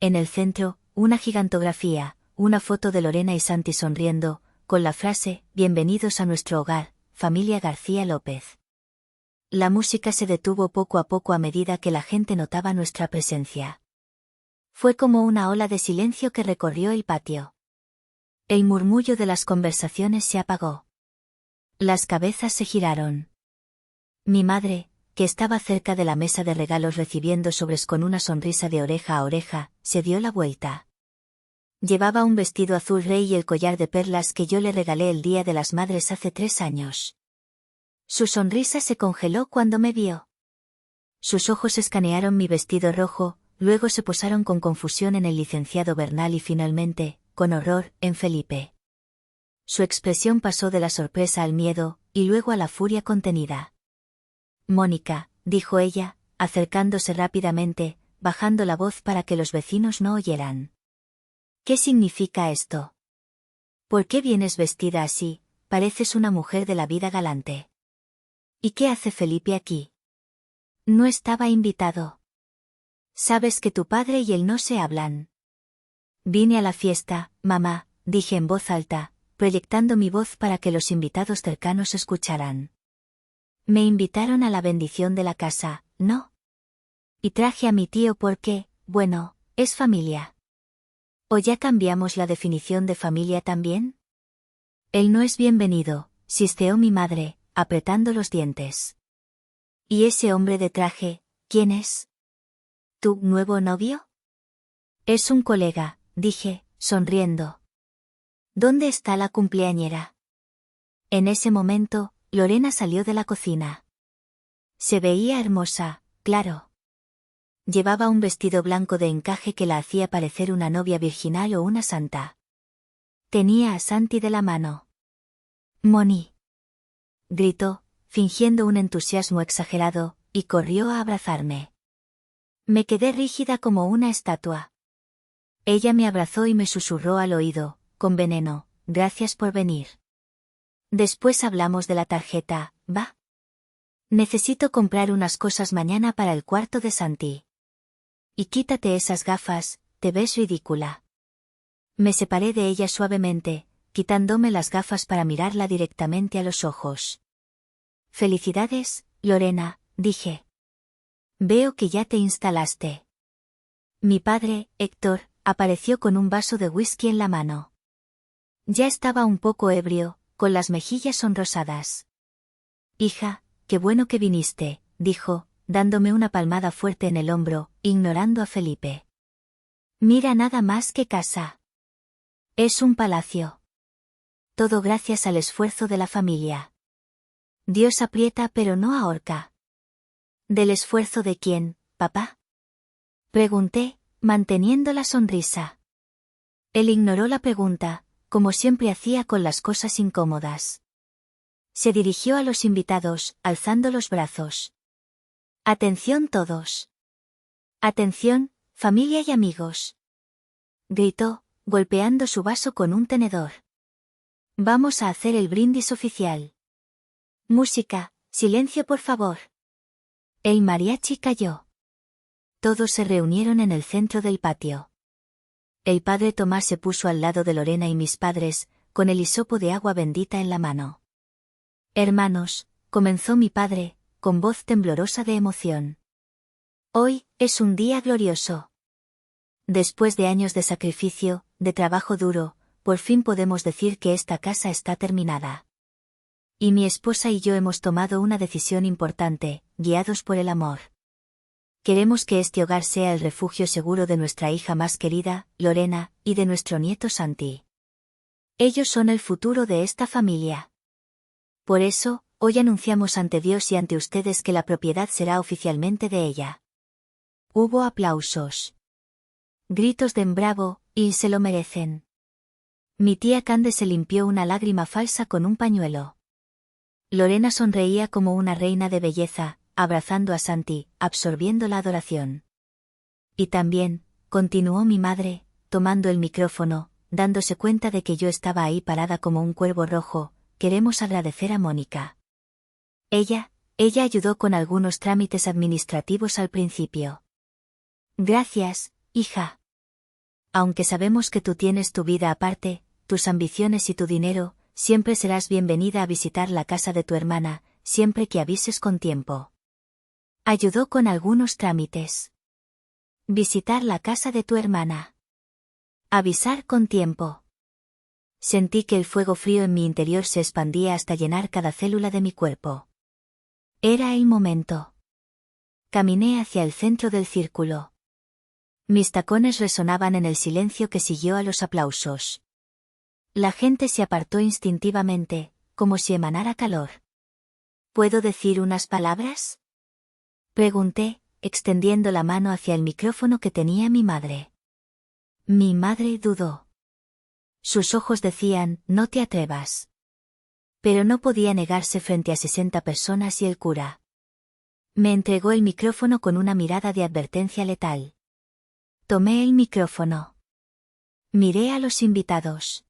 En el centro, una gigantografía, una foto de Lorena y Santi sonriendo, con la frase, «Bienvenidos a nuestro hogar, familia García López». La música se detuvo poco a poco a medida que la gente notaba nuestra presencia. Fue como una ola de silencio que recorrió el patio. El murmullo de las conversaciones se apagó. Las cabezas se giraron. Mi madre, que estaba cerca de la mesa de regalos recibiendo sobres con una sonrisa de oreja a oreja, se dio la vuelta. Llevaba un vestido azul rey y el collar de perlas que yo le regalé el Día de las Madres hace 3 años. Su sonrisa se congeló cuando me vio. Sus ojos escanearon mi vestido rojo, luego se posaron con confusión en el licenciado Bernal y finalmente, con horror, en Felipe. Su expresión pasó de la sorpresa al miedo, y luego a la furia contenida. «Mónica», dijo ella, acercándose rápidamente, bajando la voz para que los vecinos no oyeran. «¿Qué significa esto? ¿Por qué vienes vestida así? Pareces una mujer de la vida galante». «¿Y qué hace Felipe aquí?» «No estaba invitado. Sabes que tu padre y él no se hablan». «Vine a la fiesta, mamá», dije en voz alta, proyectando mi voz para que los invitados cercanos escucharan. «Me invitaron a la bendición de la casa, ¿no? Y traje a mi tío porque, bueno, es familia». ¿O ya cambiamos la definición de familia también? «Él no es bienvenido», sisteó mi madre, apretando los dientes. «¿Y ese hombre de traje, quién es?» tu nuevo novio? Es un colega, dije, sonriendo. ¿Dónde está la cumpleañera? En ese momento, Lorena salió de la cocina. Se veía hermosa, claro. Llevaba un vestido blanco de encaje que la hacía parecer una novia virginal o una santa. Tenía a Santi de la mano. «Moni», gritó, fingiendo un entusiasmo exagerado, y corrió a abrazarme. Me quedé rígida como una estatua. Ella me abrazó y me susurró al oído, con veneno, «Gracias por venir. Después hablamos de la tarjeta, ¿va? Necesito comprar unas cosas mañana para el cuarto de Santi. Y quítate esas gafas, te ves ridícula». Me separé de ella suavemente, quitándome las gafas para mirarla directamente a los ojos. «Felicidades, Lorena», dije. «Veo que ya te instalaste». Mi padre, Héctor, apareció con un vaso de whisky en la mano. Ya estaba un poco ebrio, con las mejillas sonrosadas. «Hija, qué bueno que viniste», dijo, dándome una palmada fuerte en el hombro, ignorando a Felipe. «Mira nada más que casa. Es un palacio. Todo gracias al esfuerzo de la familia. Dios aprieta pero no ahorca». «¿Del esfuerzo de quién, papá?», pregunté, manteniendo la sonrisa. Él ignoró la pregunta, como siempre hacía con las cosas incómodas. Se dirigió a los invitados, alzando los brazos. «Atención todos. Atención, familia y amigos», gritó, golpeando su vaso con un tenedor. «Vamos a hacer el brindis oficial. Música, silencio por favor». El mariachi cayó. Todos se reunieron en el centro del patio. El padre Tomás se puso al lado de Lorena y mis padres, con el hisopo de agua bendita en la mano. «Hermanos», comenzó mi padre, con voz temblorosa de emoción. «Hoy es un día glorioso. Después de años de sacrificio, de trabajo duro, por fin podemos decir que esta casa está terminada. Y mi esposa y yo hemos tomado una decisión importante, guiados por el amor. Queremos que este hogar sea el refugio seguro de nuestra hija más querida, Lorena, y de nuestro nieto Santi. Ellos son el futuro de esta familia. Por eso, hoy anunciamos ante Dios y ante ustedes que la propiedad será oficialmente de ella». Hubo aplausos. Gritos de «bravo», y se lo merecen. Mi tía Cande se limpió una lágrima falsa con un pañuelo. Lorena sonreía como una reina de belleza, abrazando a Santi, absorbiendo la adoración. Y también, continuó mi madre, tomando el micrófono, dándose cuenta de que yo estaba ahí parada como un cuervo rojo, queremos agradecer a Mónica. Ella ayudó con algunos trámites administrativos al principio. Gracias, hija. Aunque sabemos que tú tienes tu vida aparte, tus ambiciones y tu dinero, siempre serás bienvenida a visitar la casa de tu hermana, siempre que avises con tiempo. Ayudó con algunos trámites. Visitar la casa de tu hermana. Avisar con tiempo. Sentí que el fuego frío en mi interior se expandía hasta llenar cada célula de mi cuerpo. Era el momento. Caminé hacia el centro del círculo. Mis tacones resonaban en el silencio que siguió a los aplausos. La gente se apartó instintivamente, como si emanara calor. ¿Puedo decir unas palabras?, pregunté, extendiendo la mano hacia el micrófono que tenía mi madre. Mi madre dudó. Sus ojos decían, «No te atrevas». Pero no podía negarse frente a 60 personas y el cura. Me entregó el micrófono con una mirada de advertencia letal. Tomé el micrófono. Miré a los invitados.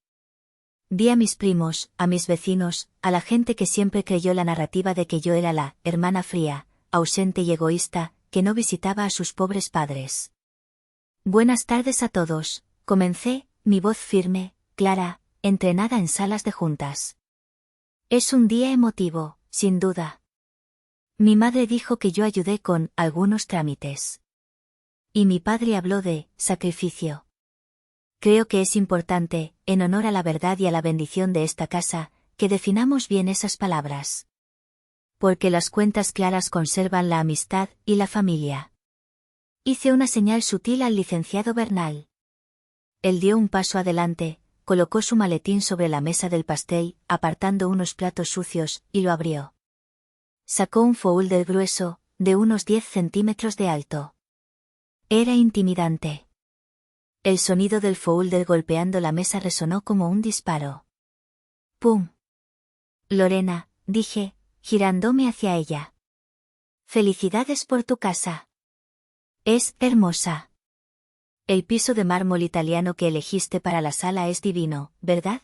Vi a mis primos, a mis vecinos, a la gente que siempre creyó la narrativa de que yo era la hermana fría, ausente y egoísta, que no visitaba a sus pobres padres. «Buenas tardes a todos», comencé, mi voz firme, clara, entrenada en salas de juntas. «Es un día emotivo, sin duda. Mi madre dijo que yo ayudé con algunos trámites. Y mi padre habló de sacrificio. Creo que es importante, en honor a la verdad y a la bendición de esta casa, que definamos bien esas palabras. Porque las cuentas claras conservan la amistad y la familia. Hice una señal sutil al licenciado Bernal. Él dio un paso adelante, colocó su maletín sobre la mesa del pastel, apartando unos platos sucios, y lo abrió. Sacó un folder grueso, de unos 10 centímetros de alto. Era intimidante. El sonido del folder golpeando la mesa resonó como un disparo. ¡Pum! Lorena, dije, girándome hacia ella. Felicidades por tu casa. Es hermosa. El piso de mármol italiano que elegiste para la sala es divino, ¿verdad?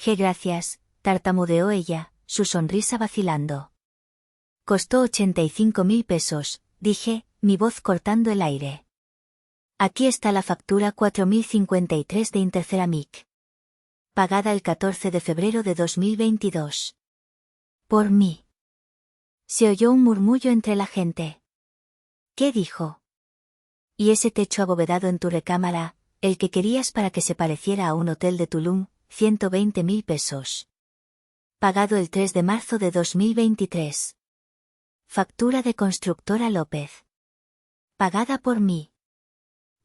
Gracias, tartamudeó ella, su sonrisa vacilando. Costó 85.000 pesos, dije, mi voz cortando el aire. Aquí está la factura 4053 de Interceramic. Pagada el 14 de febrero de 2022. Por mí. Se oyó un murmullo entre la gente. ¿Qué dijo? Y ese techo abovedado en tu recámara, el que querías para que se pareciera a un hotel de Tulum, 120.000 pesos. Pagado el 3 de marzo de 2023. Factura de Constructora López. Pagada por mí.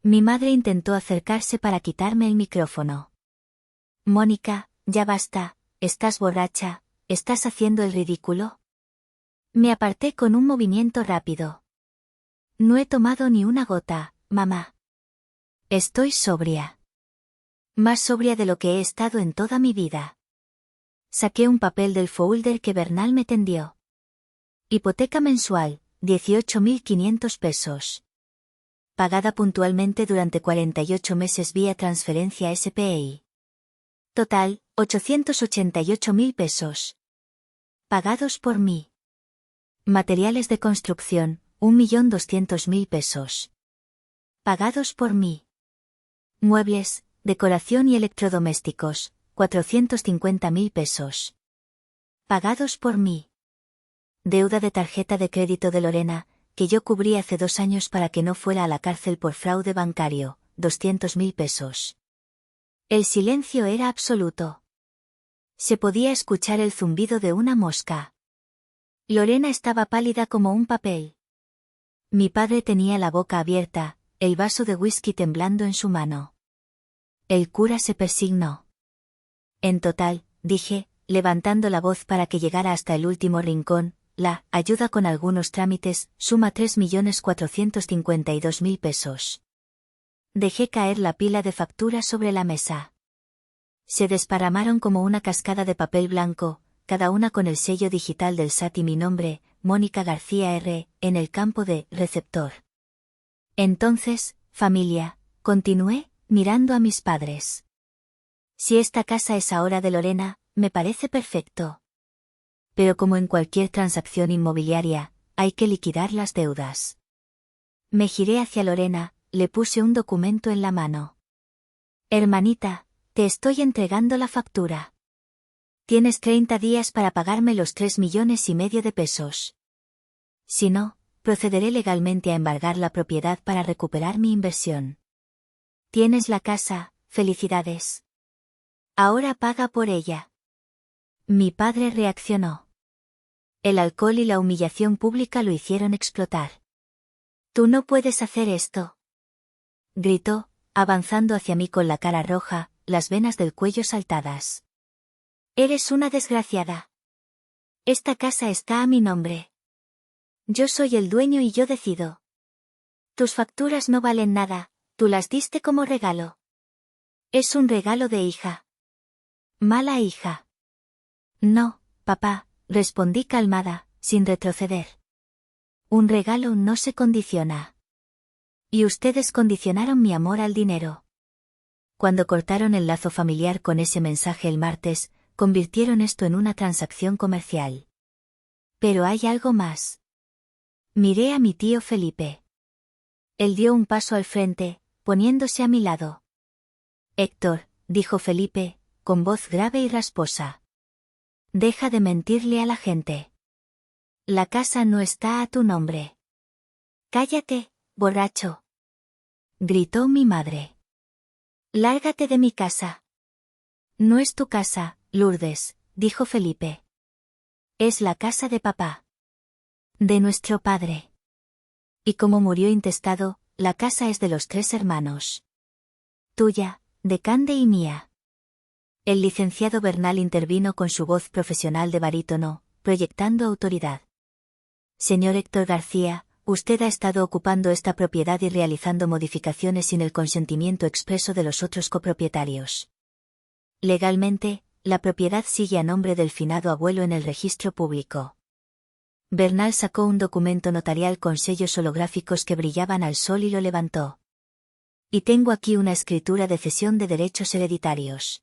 Mi madre intentó acercarse para quitarme el micrófono. Mónica, ya basta, estás borracha, ¿estás haciendo el ridículo? Me aparté con un movimiento rápido. No he tomado ni una gota, mamá. Estoy sobria. Más sobria de lo que he estado en toda mi vida. Saqué un papel del folder que Bernal me tendió. Hipoteca mensual, 18.500 pesos. Pagada puntualmente durante 48 meses vía transferencia SPI. Total, 888.000 pesos. Pagados por mí. Materiales de construcción, 1.200.000 pesos. Pagados por mí. Muebles, decoración y electrodomésticos, 450.000 pesos. Pagados por mí. Deuda de tarjeta de crédito de Lorena, que yo cubrí hace 2 años para que no fuera a la cárcel por fraude bancario, 200.000 pesos. El silencio era absoluto. Se podía escuchar el zumbido de una mosca. Lorena estaba pálida como un papel. Mi padre tenía la boca abierta, el vaso de whisky temblando en su mano. El cura se persignó. En total, dije, levantando la voz para que llegara hasta el último rincón, la ayuda con algunos trámites suma 3.452.000 pesos. Dejé caer la pila de facturas sobre la mesa. Se desparramaron como una cascada de papel blanco, cada una con el sello digital del SAT y mi nombre, Mónica García R., en el campo de receptor. Entonces, familia, continué, mirando a mis padres. Si esta casa es ahora de Lorena, me parece perfecto. Pero como en cualquier transacción inmobiliaria, hay que liquidar las deudas. Me giré hacia Lorena, le puse un documento en la mano. Hermanita, te estoy entregando la factura. Tienes 30 días para pagarme los 3,5 millones de pesos. Si no, procederé legalmente a embargar la propiedad para recuperar mi inversión. Tienes la casa, felicidades. Ahora paga por ella. Mi padre reaccionó. El alcohol y la humillación pública lo hicieron explotar. Tú no puedes hacer esto. Gritó, avanzando hacia mí con la cara roja, las venas del cuello saltadas. Eres una desgraciada. Esta casa está a mi nombre. Yo soy el dueño y yo decido. Tus facturas no valen nada, tú las diste como regalo. Es un regalo de hija. Mala hija. No, papá, respondí calmada, sin retroceder. Un regalo no se condiciona. Y ustedes condicionaron mi amor al dinero. Cuando cortaron el lazo familiar con ese mensaje el martes, convirtieron esto en una transacción comercial. Pero hay algo más. Miré a mi tío Felipe. Él dio un paso al frente, poniéndose a mi lado. Héctor, dijo Felipe, con voz grave y rasposa. Deja de mentirle a la gente. La casa no está a tu nombre. Cállate, borracho. Gritó mi madre. Lárgate de mi casa. No es tu casa, Lourdes, dijo Felipe. Es la casa de papá. De nuestro padre. Y como murió intestado, la casa es de los 3 hermanos. Tuya, de Cande y mía. El licenciado Bernal intervino con su voz profesional de barítono, proyectando autoridad. Señor Héctor García, usted ha estado ocupando esta propiedad y realizando modificaciones sin el consentimiento expreso de los otros copropietarios. Legalmente, la propiedad sigue a nombre del finado abuelo en el registro público. Bernal sacó un documento notarial con sellos holográficos que brillaban al sol y lo levantó. Y tengo aquí una escritura de cesión de derechos hereditarios.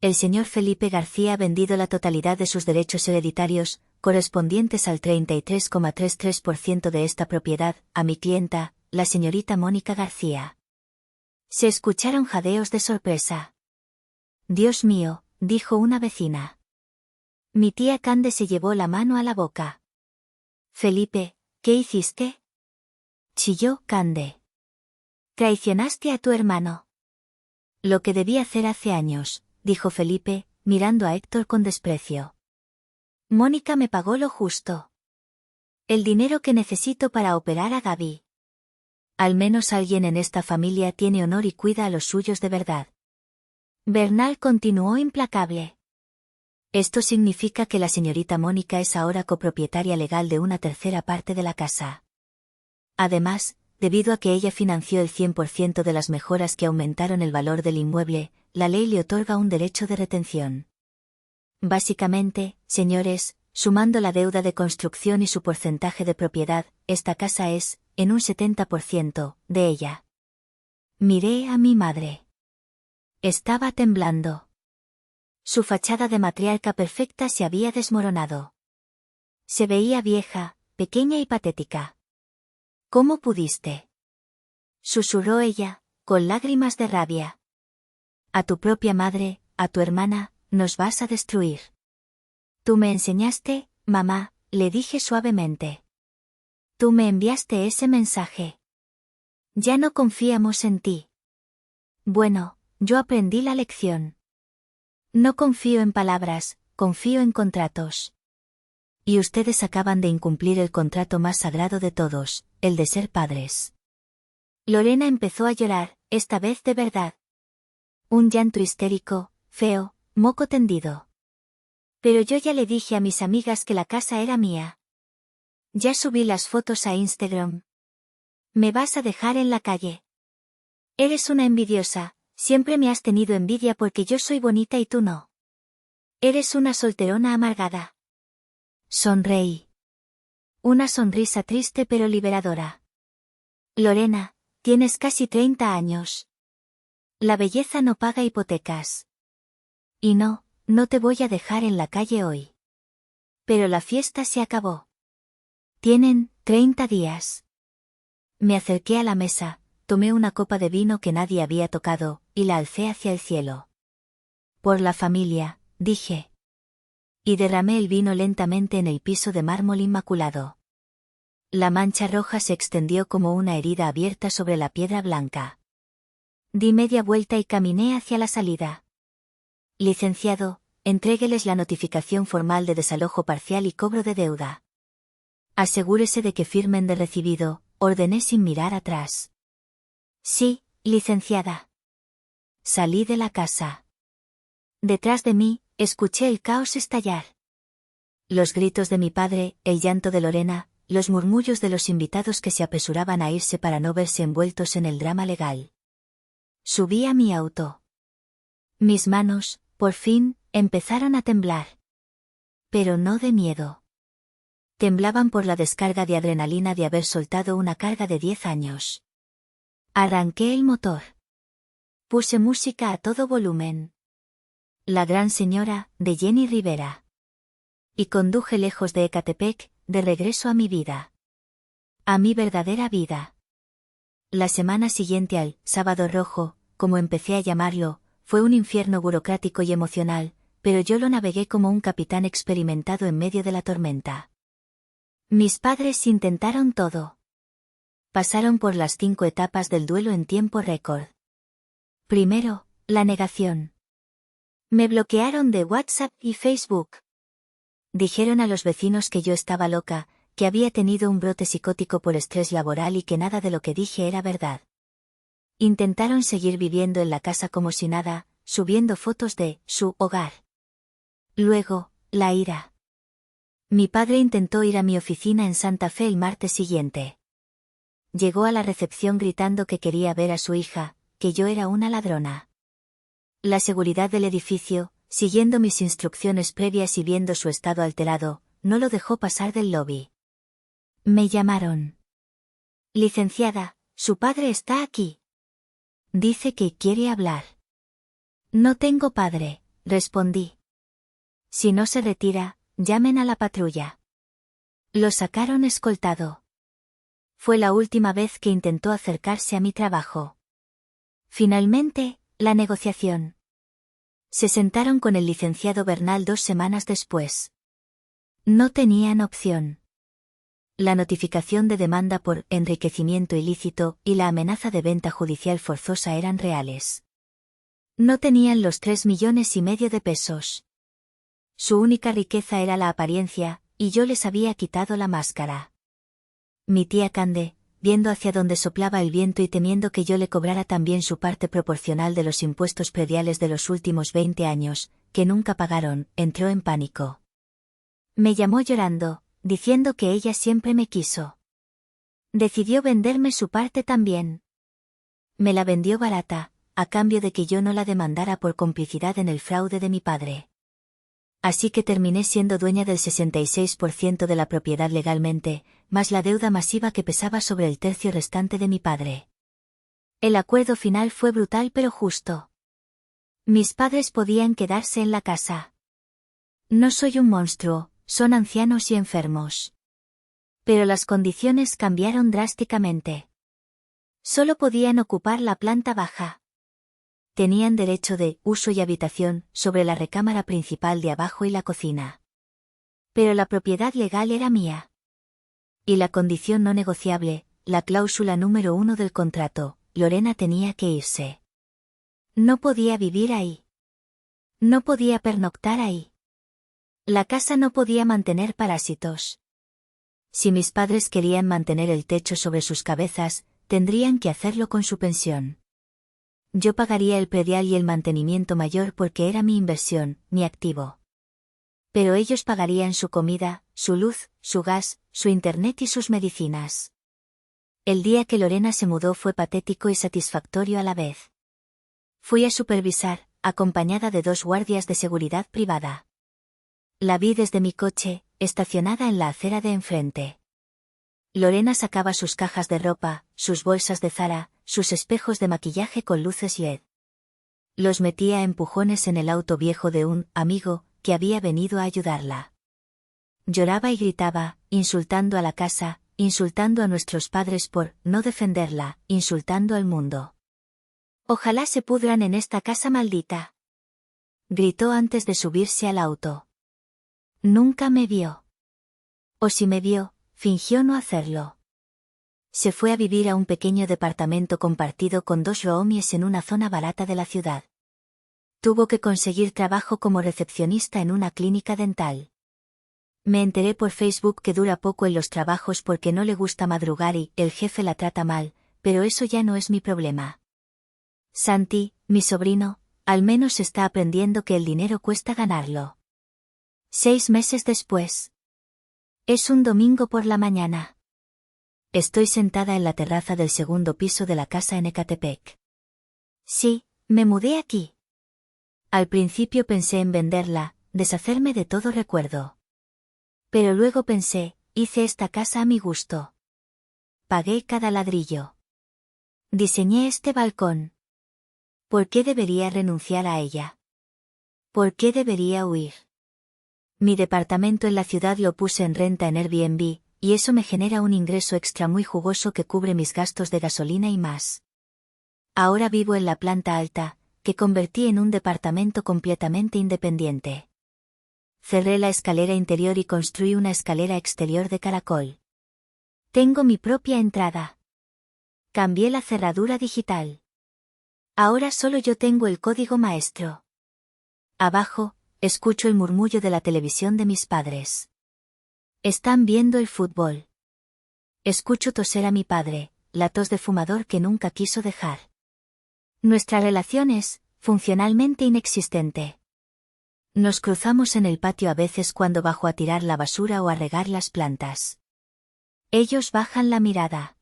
El señor Felipe García ha vendido la totalidad de sus derechos hereditarios, correspondientes al 33,33% de esta propiedad, a mi clienta, la señorita Mónica García. Se escucharon jadeos de sorpresa. Dios mío, dijo una vecina. Mi tía Cande se llevó la mano a la boca. Felipe, ¿qué hiciste? Chilló Cande. Traicionaste a tu hermano. Lo que debí hacer hace años, dijo Felipe, mirando a Héctor con desprecio. Mónica me pagó lo justo. El dinero que necesito para operar a Gaby. Al menos alguien en esta familia tiene honor y cuida a los suyos de verdad. Bernal continuó implacable. Esto significa que la señorita Mónica es ahora copropietaria legal de una tercera parte de la casa. Además, debido a que ella financió el 100% de las mejoras que aumentaron el valor del inmueble, la ley le otorga un derecho de retención. Básicamente, señores, sumando la deuda de construcción y su porcentaje de propiedad, esta casa es, en un 70%, de ella. Miré a mi madre. Estaba temblando. Su fachada de matriarca perfecta se había desmoronado. Se veía vieja, pequeña y patética. ¿Cómo pudiste? Susurró ella, con lágrimas de rabia. A tu propia madre, a tu hermana, nos vas a destruir. Tú me enseñaste, mamá, le dije suavemente. Tú me enviaste ese mensaje. Ya no confiamos en ti. Bueno, yo aprendí la lección. No confío en palabras, confío en contratos. Y ustedes acaban de incumplir el contrato más sagrado de todos, el de ser padres. Lorena empezó a llorar, esta vez de verdad. Un llanto histérico, feo, moco tendido. Pero yo ya le dije a mis amigas que la casa era mía. Ya subí las fotos a Instagram. ¿Me vas a dejar en la calle? Eres una envidiosa, siempre me has tenido envidia porque yo soy bonita y tú no. Eres una solterona amargada. Sonreí. Una sonrisa triste pero liberadora. Lorena, tienes casi 30 años. La belleza no paga hipotecas. Y no, no te voy a dejar en la calle hoy. Pero la fiesta se acabó. Tienen 30 días. Me acerqué a la mesa, tomé una copa de vino que nadie había tocado, y la alcé hacia el cielo. Por la familia, dije. Y derramé el vino lentamente en el piso de mármol inmaculado. La mancha roja se extendió como una herida abierta sobre la piedra blanca. Di media vuelta y caminé hacia la salida. Licenciado, entrégueles la notificación formal de desalojo parcial y cobro de deuda. Asegúrese de que firmen de recibido, ordené sin mirar atrás. Sí, licenciada. Salí de la casa. Detrás de mí, escuché el caos estallar. Los gritos de mi padre, el llanto de Lorena, los murmullos de los invitados que se apresuraban a irse para no verse envueltos en el drama legal. Subí a mi auto. Mis manos, por fin, empezaron a temblar. Pero no de miedo. Temblaban por la descarga de adrenalina de haber soltado una carga de 10 años. Arranqué el motor. Puse música a todo volumen. La gran señora, de Jenny Rivera. Y conduje lejos de Ecatepec, de regreso a mi vida. A mi verdadera vida. La semana siguiente al Sábado Rojo, como empecé a llamarlo, fue un infierno burocrático y emocional, pero yo lo navegué como un capitán experimentado en medio de la tormenta. Mis padres intentaron todo. Pasaron por las 5 etapas del duelo en tiempo récord. Primero, la negación. Me bloquearon de WhatsApp y Facebook. Dijeron a los vecinos que yo estaba loca, que había tenido un brote psicótico por estrés laboral y que nada de lo que dije era verdad. Intentaron seguir viviendo en la casa como si nada, subiendo fotos de su hogar. Luego, la ira. Mi padre intentó ir a mi oficina en Santa Fe el martes siguiente. Llegó a la recepción gritando que quería ver a su hija, que yo era una ladrona. La seguridad del edificio, siguiendo mis instrucciones previas y viendo su estado alterado, no lo dejó pasar del lobby. Me llamaron. Licenciada, su padre está aquí. Dice que quiere hablar. No tengo padre, respondí. Si no se retira, llamen a la patrulla. Lo sacaron escoltado. Fue la última vez que intentó acercarse a mi trabajo. Finalmente, la negociación. Se sentaron con el licenciado Bernal 2 semanas después. No tenían opción. La notificación de demanda por enriquecimiento ilícito y la amenaza de venta judicial forzosa eran reales. No tenían los 3,5 millones de pesos. Su única riqueza era la apariencia, y yo les había quitado la máscara. Mi tía Cande, viendo hacia donde soplaba el viento y temiendo que yo le cobrara también su parte proporcional de los impuestos prediales de los últimos 20 años, que nunca pagaron, entró en pánico. Me llamó llorando, diciendo que ella siempre me quiso. Decidió venderme su parte también. Me la vendió barata, a cambio de que yo no la demandara por complicidad en el fraude de mi padre. Así que terminé siendo dueña del 66% de la propiedad legalmente, más la deuda masiva que pesaba sobre el tercio restante de mi padre. El acuerdo final fue brutal pero justo. Mis padres podían quedarse en la casa. No soy un monstruo, son ancianos y enfermos. Pero las condiciones cambiaron drásticamente. Solo podían ocupar la planta baja. Tenían derecho de uso y habitación sobre la recámara principal de abajo y la cocina. Pero la propiedad legal era mía. Y la condición no negociable, la cláusula número 1 del contrato, Lorena tenía que irse. No podía vivir ahí. No podía pernoctar ahí. La casa no podía mantener parásitos. Si mis padres querían mantener el techo sobre sus cabezas, tendrían que hacerlo con su pensión. Yo pagaría el predial y el mantenimiento mayor porque era mi inversión, mi activo. Pero ellos pagarían su comida, su luz, su gas, su internet y sus medicinas. El día que Lorena se mudó fue patético y satisfactorio a la vez. Fui a supervisar, acompañada de 2 guardias de seguridad privada. La vi desde mi coche, estacionada en la acera de enfrente. Lorena sacaba sus cajas de ropa, sus bolsas de Zara, sus espejos de maquillaje con luces LED. Los metía a empujones en el auto viejo de un amigo que había venido a ayudarla. Lloraba y gritaba, insultando a la casa, insultando a nuestros padres por no defenderla, insultando al mundo. Ojalá se pudran en esta casa maldita. Gritó antes de subirse al auto. Nunca me vio. O si me vio, fingió no hacerlo. Se fue a vivir a un pequeño departamento compartido con 2 roomies en una zona barata de la ciudad. Tuvo que conseguir trabajo como recepcionista en una clínica dental. Me enteré por Facebook que dura poco en los trabajos porque no le gusta madrugar y el jefe la trata mal, pero eso ya no es mi problema. Santi, mi sobrino, al menos está aprendiendo que el dinero cuesta ganarlo. 6 meses después. Es un domingo por la mañana. Estoy sentada en la terraza del 2º piso de la casa en Ecatepec. Sí, me mudé aquí. Al principio pensé en venderla, deshacerme de todo recuerdo. Pero luego pensé, hice esta casa a mi gusto. Pagué cada ladrillo. Diseñé este balcón. ¿Por qué debería renunciar a ella? ¿Por qué debería huir? Mi departamento en la ciudad lo puse en renta en Airbnb, y eso me genera un ingreso extra muy jugoso que cubre mis gastos de gasolina y más. Ahora vivo en la planta alta, que convertí en un departamento completamente independiente. Cerré la escalera interior y construí una escalera exterior de caracol. Tengo mi propia entrada. Cambié la cerradura digital. Ahora solo yo tengo el código maestro. Abajo, escucho el murmullo de la televisión de mis padres. Están viendo el fútbol. Escucho toser a mi padre, la tos de fumador que nunca quiso dejar. Nuestra relación es, funcionalmente inexistente. Nos cruzamos en el patio a veces cuando bajo a tirar la basura o a regar las plantas. Ellos bajan la mirada.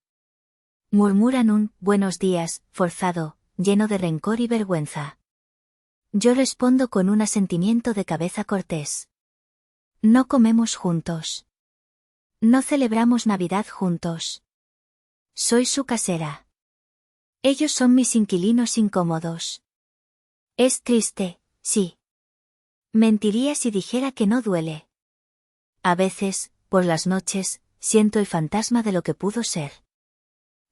Murmuran un «buenos días», forzado, lleno de rencor y vergüenza. Yo respondo con un asentimiento de cabeza cortés. No comemos juntos. No celebramos Navidad juntos. Soy su casera. Ellos son mis inquilinos incómodos. Es triste, sí. Mentiría si dijera que no duele. A veces, por las noches, siento el fantasma de lo que pudo ser.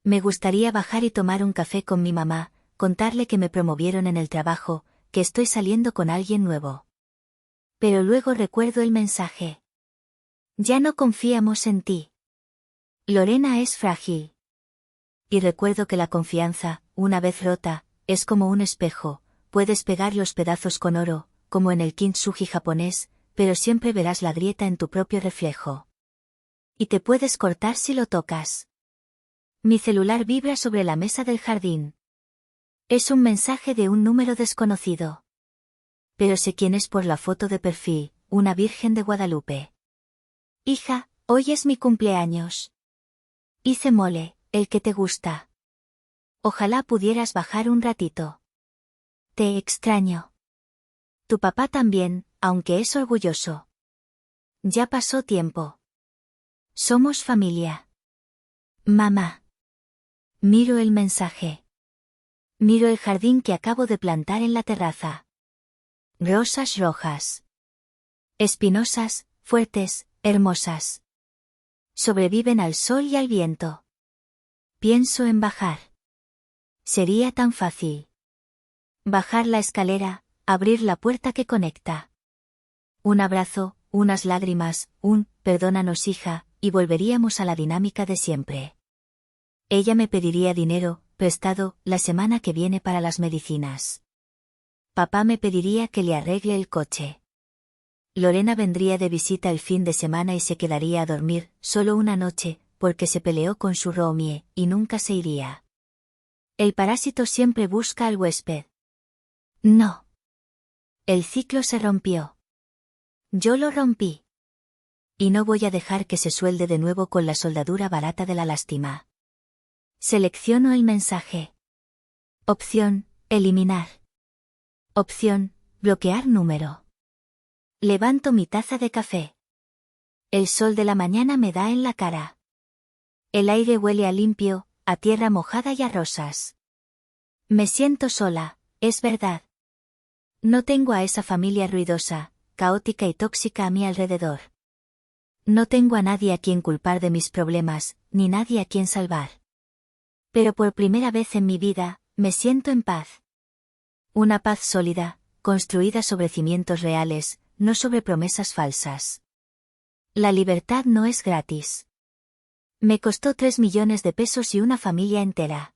Me gustaría bajar y tomar un café con mi mamá, contarle que me promovieron en el trabajo, que estoy saliendo con alguien nuevo. Pero luego recuerdo el mensaje. Ya no confiamos en ti. Lorena es frágil. Y recuerdo que la confianza, una vez rota, es como un espejo, puedes pegar los pedazos con oro, como en el kintsugi japonés, pero siempre verás la grieta en tu propio reflejo. Y te puedes cortar si lo tocas. Mi celular vibra sobre la mesa del jardín. Es un mensaje de un número desconocido. Pero sé quién es por la foto de perfil, una Virgen de Guadalupe. Hija, hoy es mi cumpleaños. Hice mole, el que te gusta. Ojalá pudieras bajar un ratito. Te extraño. Tu papá también, aunque es orgulloso. Ya pasó tiempo. Somos familia. Mamá. Miro el mensaje. Miro el jardín que acabo de plantar en la terraza. Rosas rojas. Espinosas, fuertes, hermosas. Sobreviven al sol y al viento. Pienso en bajar. Sería tan fácil. Bajar la escalera, abrir la puerta que conecta. Un abrazo, unas lágrimas, perdónanos hija, y volveríamos a la dinámica de siempre. Ella me pediría dinero, prestado, la semana que viene para las medicinas. Papá me pediría que le arregle el coche. Lorena vendría de visita el fin de semana y se quedaría a dormir, solo una noche, porque se peleó con su roomie, y nunca se iría. El parásito siempre busca al huésped. No. El ciclo se rompió. Yo lo rompí. Y no voy a dejar que se suelde de nuevo con la soldadura barata de la lástima. Selecciono el mensaje. Opción, eliminar. Opción, bloquear número. Levanto mi taza de café. El sol de la mañana me da en la cara. El aire huele a limpio, a tierra mojada y a rosas. Me siento sola, es verdad. No tengo a esa familia ruidosa, caótica y tóxica a mi alrededor. No tengo a nadie a quien culpar de mis problemas, ni nadie a quien salvar. Pero por primera vez en mi vida, me siento en paz. Una paz sólida, construida sobre cimientos reales, no sobre promesas falsas. La libertad no es gratis. Me costó 3 millones de pesos y una familia entera.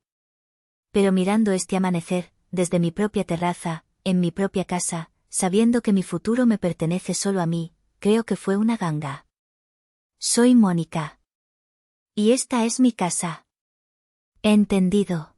Pero mirando este amanecer, desde mi propia terraza, en mi propia casa, sabiendo que mi futuro me pertenece solo a mí, creo que fue una ganga. Soy Mónica. Y esta es mi casa. Entendido.